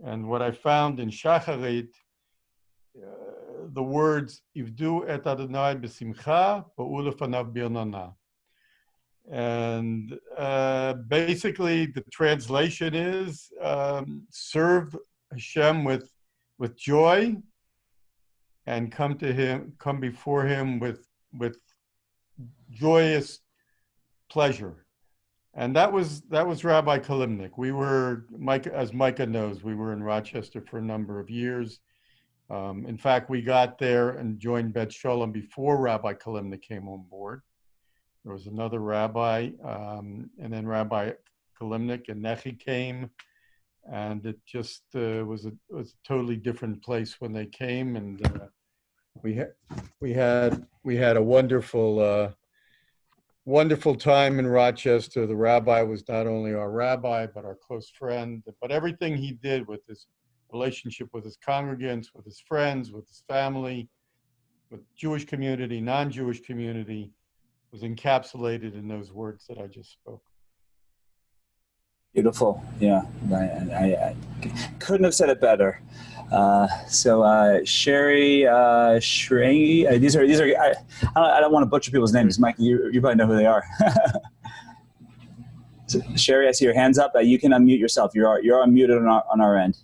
And what I found in Shacharit, the words "Ivdu et Adonai b'simcha v'u lefanav b'yonana," and basically the translation is serve Hashem with joy, and come before Him with joyous pleasure. And that was Rabbi Kilimnick. We were, as Micah knows, we were in Rochester for a number of years. In fact, we got there and joined Beth Shalom before Rabbi Kilimnick came on board. There was another rabbi, and then Rabbi Kilimnick and Nechi came, and it just was a totally different place when they came, and we had a wonderful time in Rochester. The rabbi was not only our rabbi, but our close friend. But everything he did with his relationship with his congregants, with his friends, with his family, with Jewish community, non-Jewish community, was encapsulated in those words that I just spoke. Beautiful. Yeah, I couldn't have said it better. Sherry, Shray, these are. I don't want to butcher people's names. Mike, you probably know who they are. So, Sherry, I see your hands up. You can unmute yourself. You're unmuted on our end.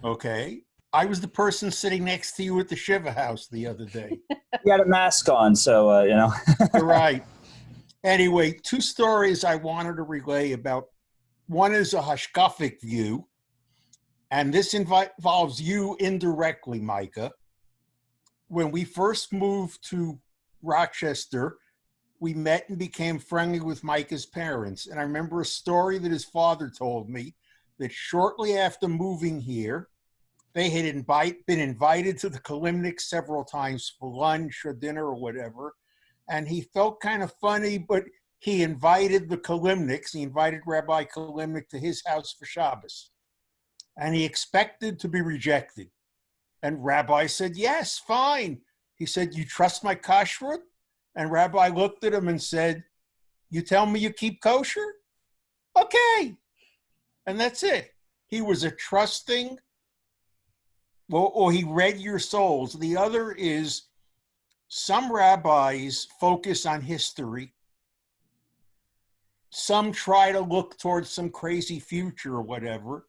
Okay. I was the person sitting next to you at the Shiva house the other day. You had a mask on, so You're right. Anyway, 2 stories I wanted to relay about One is a hashkafic view, and this involves you indirectly, Micah. When we first moved to Rochester, we met and became friendly with Micah's parents. And I remember a story that his father told me that shortly after moving here, they had been invited to the Kilimnick several times for lunch or dinner or whatever. And he felt kind of funny, but he invited the Kilimnicks, he invited Rabbi Kilimnick to his house for Shabbos. And he expected to be rejected. And Rabbi said, yes, fine. He said, you trust my kashrut? And Rabbi looked at him and said, you tell me you keep kosher? Okay. And that's it. He was a trusting, or he read your souls. The other is some rabbis focus on history. Some try to look towards some crazy future or whatever.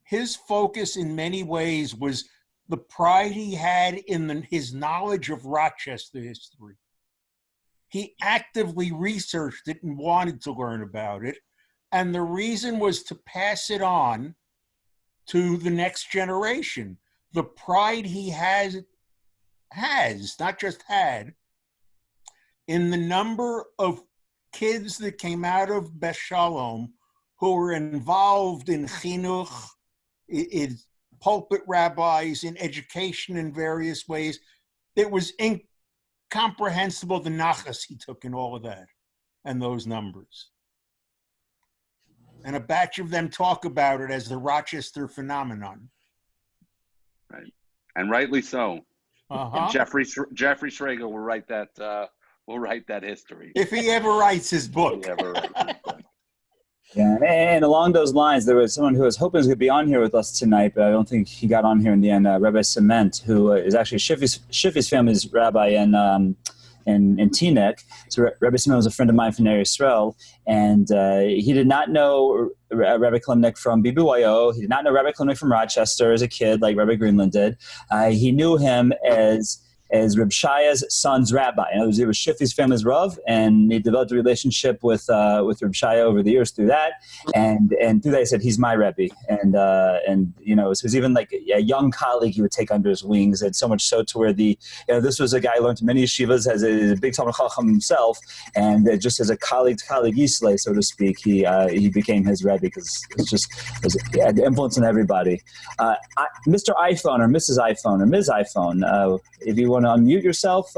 His focus in many ways was the pride he had in his knowledge of Rochester history. He actively researched it and wanted to learn about it. And the reason was to pass it on to the next generation. The pride he has, not just had, in the number of kids that came out of Beth Shalom who were involved in chinuch, in pulpit rabbis, in education in various ways. It was incomprehensible the nachas he took in all of that and those numbers. And a batch of them talk about it as the Rochester phenomenon. Right, and rightly so. Uh-huh. Jeffrey Schrager will write that history if he ever writes his book. If he ever writes his book. Yeah, and along those lines, there was someone who was hoping to be on here with us tonight, but I don't think he got on here in the end. Rebbe Cement, who is actually Shiffi's family's rabbi in Teaneck. So Rebbe Cement was a friend of mine from Ner Yisrael, and he did not know Rebbe Kilimnick from BBYO. He did not know Rebbe Kilimnick from Rochester as a kid, like Rebbe Greenland did. He knew him as Reb Shaya's son's rabbi. In other words, it was Shiffi's family's Rav, and he developed a relationship with Reb Shaya over the years through that. And through that, he said, he's my Rebbe. And you know, so it was even like a young colleague he would take under his wings, and so much so to where this was a guy who learned in many yeshivas as a big Talmud Chacham himself, and just as a colleague-to-colleague Yisrael, so to speak, he became his Rebbe because he had influence on everybody. Mr. iPhone or Mrs. iPhone or Ms. iPhone, if you want to unmute yourself,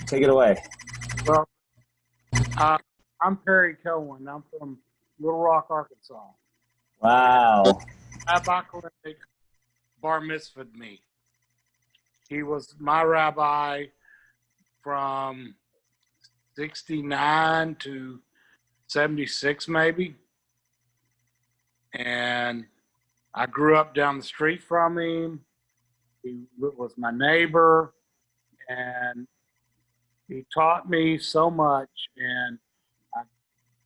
take it away. Well, I'm Perry Cohen. I'm from Little Rock, Arkansas. Wow. Rabbi Kilimnick bar mitzvahed me. He was my rabbi from 69 to 76 maybe. And I grew up down the street from him. He was my neighbor, and he taught me so much. And I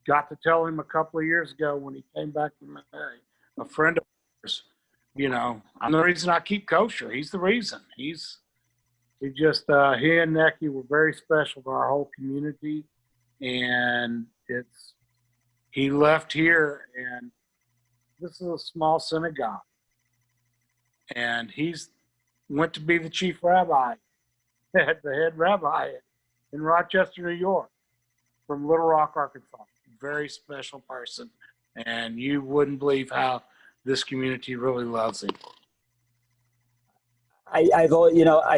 got to tell him a couple of years ago when he came back from Missouri, a friend of ours, you know, I'm the reason I keep kosher. He's the reason. He and Necky were very special to our whole community. And he left here, and this is a small synagogue. And went to be the chief rabbi, the head rabbi in Rochester, New York, from Little Rock, Arkansas. Very special person. And you wouldn't believe how this community really loves him. I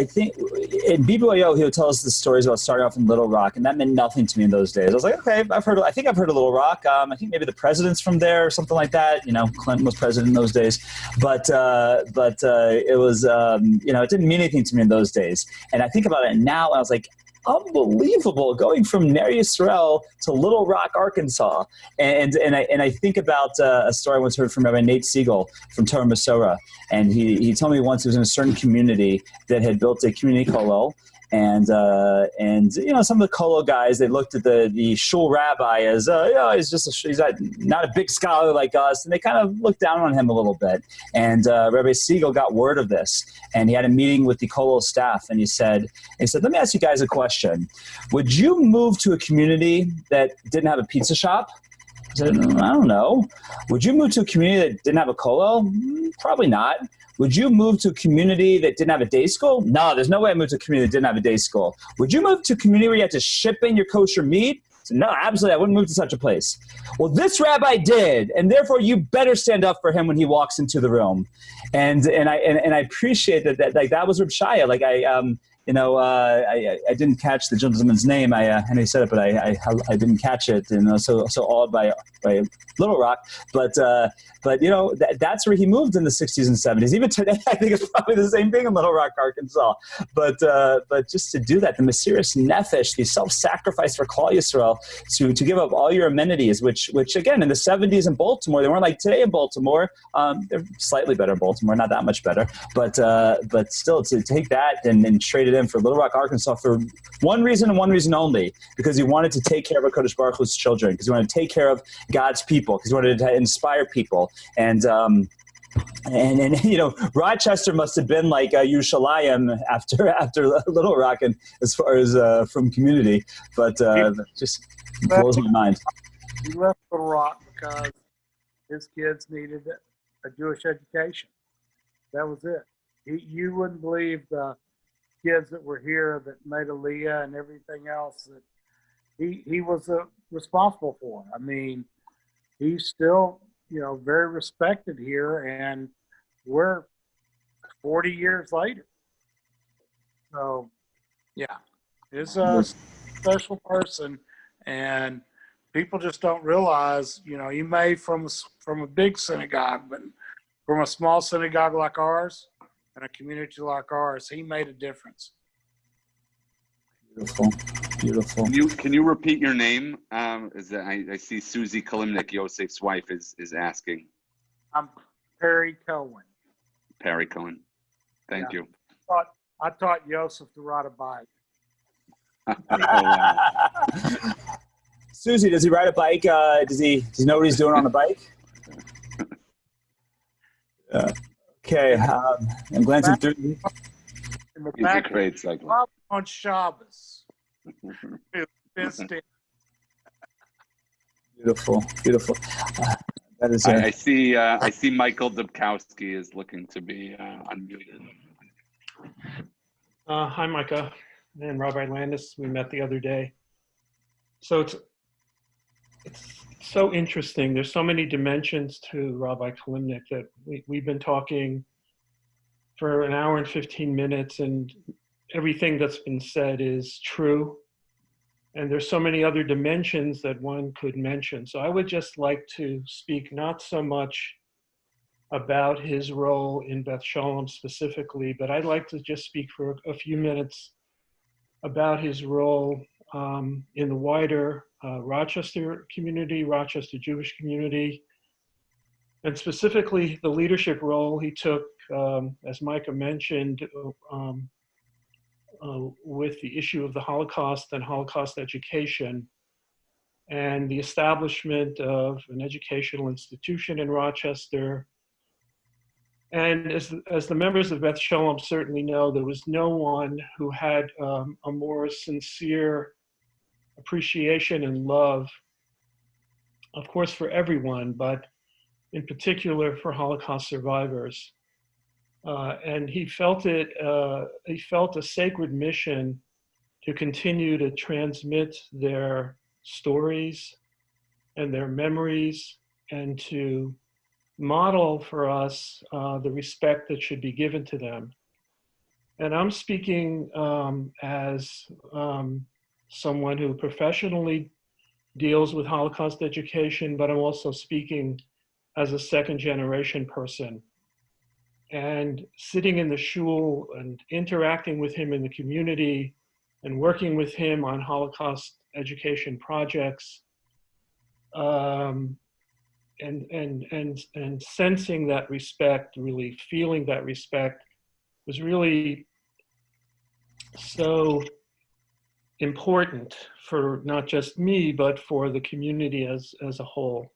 think in BBYO, he would tell us the stories about starting off in Little Rock, and that meant nothing to me in those days. I was like, okay, I think I've heard of Little Rock. I think maybe the president's from there or something like that. You know, Clinton was president in those days, but it was, it didn't mean anything to me in those days. And I think about it now, and I was like, unbelievable, going from Ner Yisrael to Little Rock, Arkansas. And I think about a story I once heard from Rabbi Nate Siegel from Torah Masorah. And he told me once he was in a certain community that had built a community kollel. And some of the kollel guys, they looked at the shul rabbi as, he's not a big scholar like us. And they kind of looked down on him a little bit. And Rabbi Siegel got word of this. And he had a meeting with the kollel staff. And he said, let me ask you guys a question. Would you move to a community that didn't have a pizza shop? I said, I don't know. Would you move to a community that didn't have a kollel? Probably not. Would you move to a community that didn't have a day school? No, there's no way I moved to a community that didn't have a day school. Would you move to a community where you had to ship in your kosher meat? So, no, absolutely, I wouldn't move to such a place. Well, this rabbi did, and therefore you better stand up for him when he walks into the room. And I appreciate that was Reb Shaya. I didn't catch the gentleman's name. I know he said it, but I didn't catch it. And so awed by Little Rock. But that's where he moved in the 60s and 70s. Even today, I think it's probably the same thing in Little Rock, Arkansas. But just to do that, the Mesiras Nefesh, the self-sacrifice for Klal Yisrael, to give up all your amenities, which again in the 70s in Baltimore, they weren't like today in Baltimore. They're slightly better in Baltimore, not that much better, but still to take that and trade it in for Little Rock, Arkansas for one reason and one reason only, because he wanted to take care of HaKadosh Baruch Hu's children, because he wanted to take care of God's people, because he wanted to inspire people. And Rochester must have been like Yerushalayim after Little Rock, and as far as from community, but just blows my mind. He left Little Rock because his kids needed a Jewish education. That was it. You wouldn't believe the kids that were here that made Aliyah and everything else that he was responsible for. I mean, he's still, very respected here, and we're 40 years later. So, yeah, he's a special person, and people just don't realize, he made from a big synagogue, but from a small synagogue like ours and a community like ours, he made a difference. Beautiful. Can you repeat your name? I see Susie Kilimnick, Yosef's wife, is asking. I'm Perry Cohen. Perry Cohen. Thank you. I taught Yosef to ride a bike. Oh, wow. Susie, does he ride a bike? Does he know what he's doing on the bike? Okay, I'm glancing through. In the He's back, a great cyclist. on Shabbos. Beautiful. That is. I see Michael Dubkowski is looking to be unmuted. Hi, Micah and Rabbi Landis. We met the other day. So it's so interesting. There's so many dimensions to Rabbi Kilimnick that we've been talking for an hour and 15 minutes, and everything that's been said is true. And there's so many other dimensions that one could mention. So I would just like to speak not so much about his role in Beth Shalom specifically, but I'd like to just speak for a few minutes about his role in the wider Rochester community, Rochester Jewish community, and specifically the leadership role he took, as Micah mentioned, with the issue of the Holocaust and Holocaust education, and the establishment of an educational institution in Rochester. And as the members of Beth Shalom certainly know, there was no one who had a more sincere appreciation and love, of course, for everyone, but in particular for Holocaust survivors. And he felt a sacred mission to continue to transmit their stories and their memories, and to model for us the respect that should be given to them. And I'm speaking as someone who professionally deals with Holocaust education, but I'm also speaking as a second generation person. And sitting in the shul and interacting with him in the community and working with him on Holocaust education projects, and sensing that respect, really feeling that respect, was really so important for not just me, but for the community as a whole.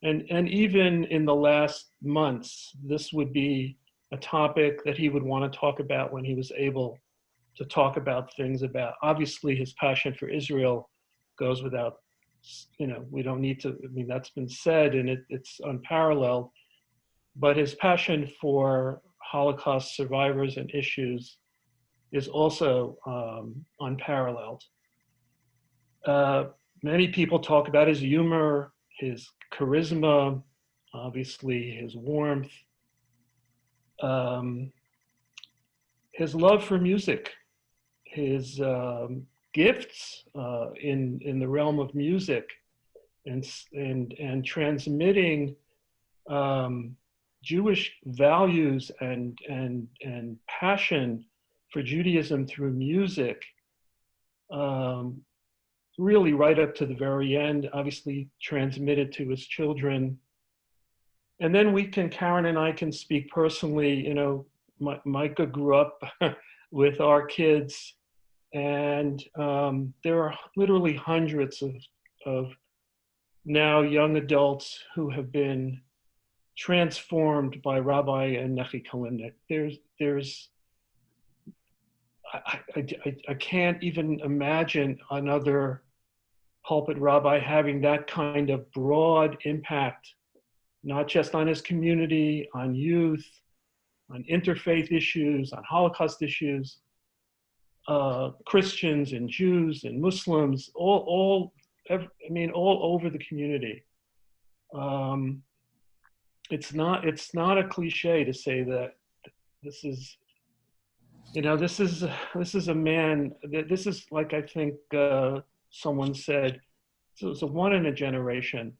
And even in the last months, this would be a topic that he would want to talk about when he was able to talk about things about. Obviously, his passion for Israel goes without we don't need to, I mean, that's been said and it's unparalleled, but his passion for Holocaust survivors and issues is also unparalleled. Many people talk about his humor, his charisma, obviously his warmth, his love for music, his gifts in the realm of music, and transmitting Jewish values and passion for Judaism through music, really right up to the very end, obviously transmitted to his children. And then Karen and I can speak personally, Micah grew up with our kids, and there are literally hundreds of now young adults who have been transformed by Rabbi and Nechi Kilimnick. I can't even imagine another pulpit rabbi having that kind of broad impact, not just on his community, on youth, on interfaith issues, on Holocaust issues, Christians and Jews and Muslims, all over the community. It's not a cliche to say that this is a man. This is, like, I think someone said, it's a one in a generation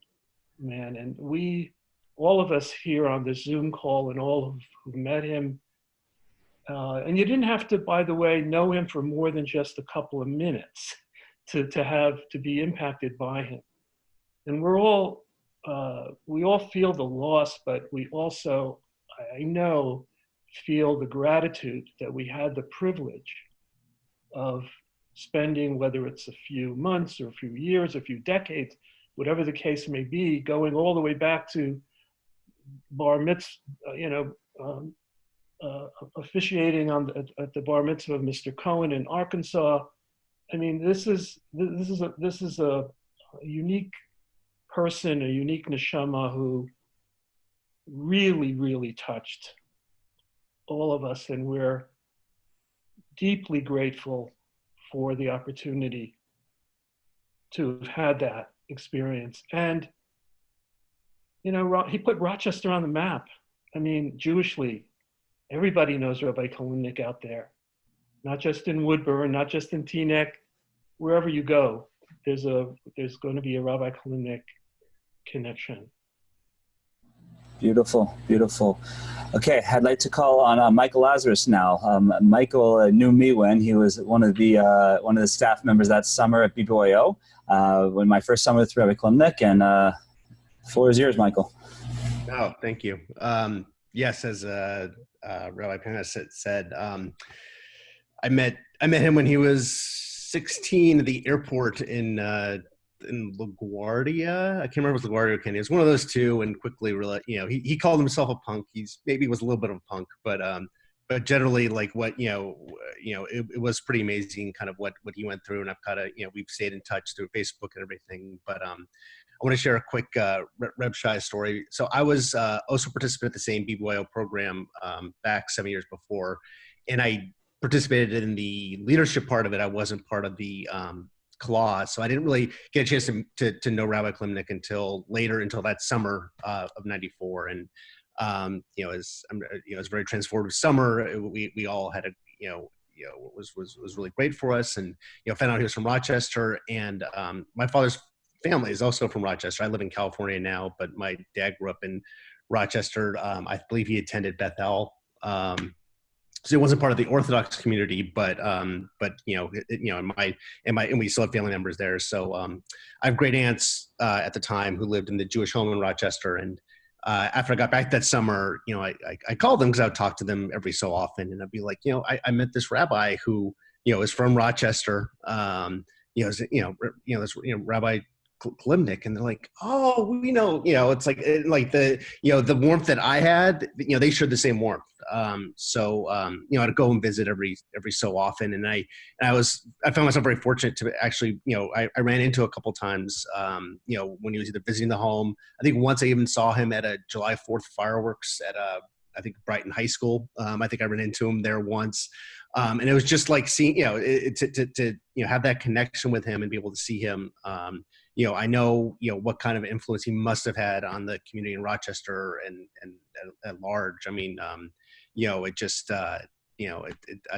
man, and all of us here on this Zoom call and all who met him, and you didn't have to, by the way, know him for more than just a couple of minutes to be impacted by him. And we all feel the loss, but we also, I know, feel the gratitude that we had the privilege of spending, whether it's a few months or a few years, a few decades, whatever the case may be, going all the way back to bar mitzvah, officiating at the bar mitzvah of Mr. Cohen in Arkansas. I mean, this is a unique person, a unique neshama who really, really touched all of us, and we're deeply grateful for the opportunity to have had that experience. And he put Rochester on the map. I mean, Jewishly, everybody knows Rabbi Kilimnick out there, not just in Woodburn, not just in Teaneck. Wherever you go, there's going to be a Rabbi Kilimnick connection. Beautiful, beautiful. Okay, I'd like to call on Michael Lazarus now. Michael knew me when he was one of the staff members that summer at BBYO, when my first summer with Rebbe Kilimnick, and the floor is yours, Michael. Oh, thank you. Yes, as Rabbi Panas said, I met him when he was 16 at the airport in LaGuardia. I can't remember if it was LaGuardia or Kennedy. It was one of those two, and quickly realized, he called himself a punk. Maybe was a little bit of a punk, but generally, like, what, it was pretty amazing kind of what he went through, and I've kind of, we've stayed in touch through Facebook and everything. But I want to share a quick Reb Shaya story. So I was also a participant at the same BBYO program back 7 years before, and I participated in the leadership part of it. I wasn't part of the clause, so I didn't really get a chance to know Rabbi Kilimnick until that summer of '94. And it was a very transformative summer. We all had was really great for us, and found out he was from Rochester, and my father's family is also from Rochester. I live in California now, but my dad grew up in Rochester. I believe he attended Bethel. So it wasn't part of the Orthodox community, but and we still have family members there. So I have great aunts at the time who lived in the Jewish home in Rochester. And after I got back that summer, I called them because I would talk to them every so often, and I'd be like, I met this rabbi who, is from Rochester. Rabbi Kilimnick, and they're like, oh, we know, it's like the, the warmth that I had, they shared the same warmth. I'd go and visit every so often. And I found myself very fortunate to actually, I ran into a couple times, when he was either visiting the home. I think once I even saw him at a July 4th fireworks at I think Brighton High School. I think I ran into him there once. And it was just like seeing, to have that connection with him and be able to see him. I know, what kind of influence he must have had on the community in Rochester and at large. I mean, it just, I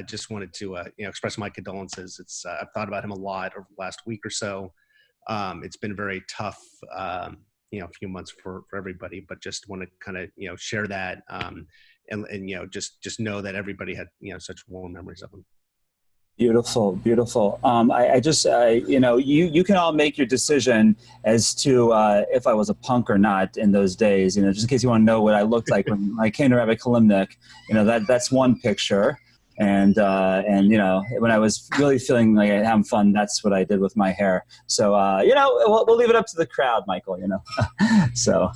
just wanted to, express my condolences. I've thought about him a lot over the last week or so. It's been very tough, a few months for everybody, but just want to kind of, share that, and just know that everybody had, such warm memories of him. Beautiful, beautiful. I just, you can all make your decision as to if I was a punk or not in those days. Just in case you want to know what I looked like when I came to Rebbe Kilimnick. That's one picture. And when I was really feeling like I having fun, that's what I did with my hair. So we'll leave it up to the crowd, Michael. So.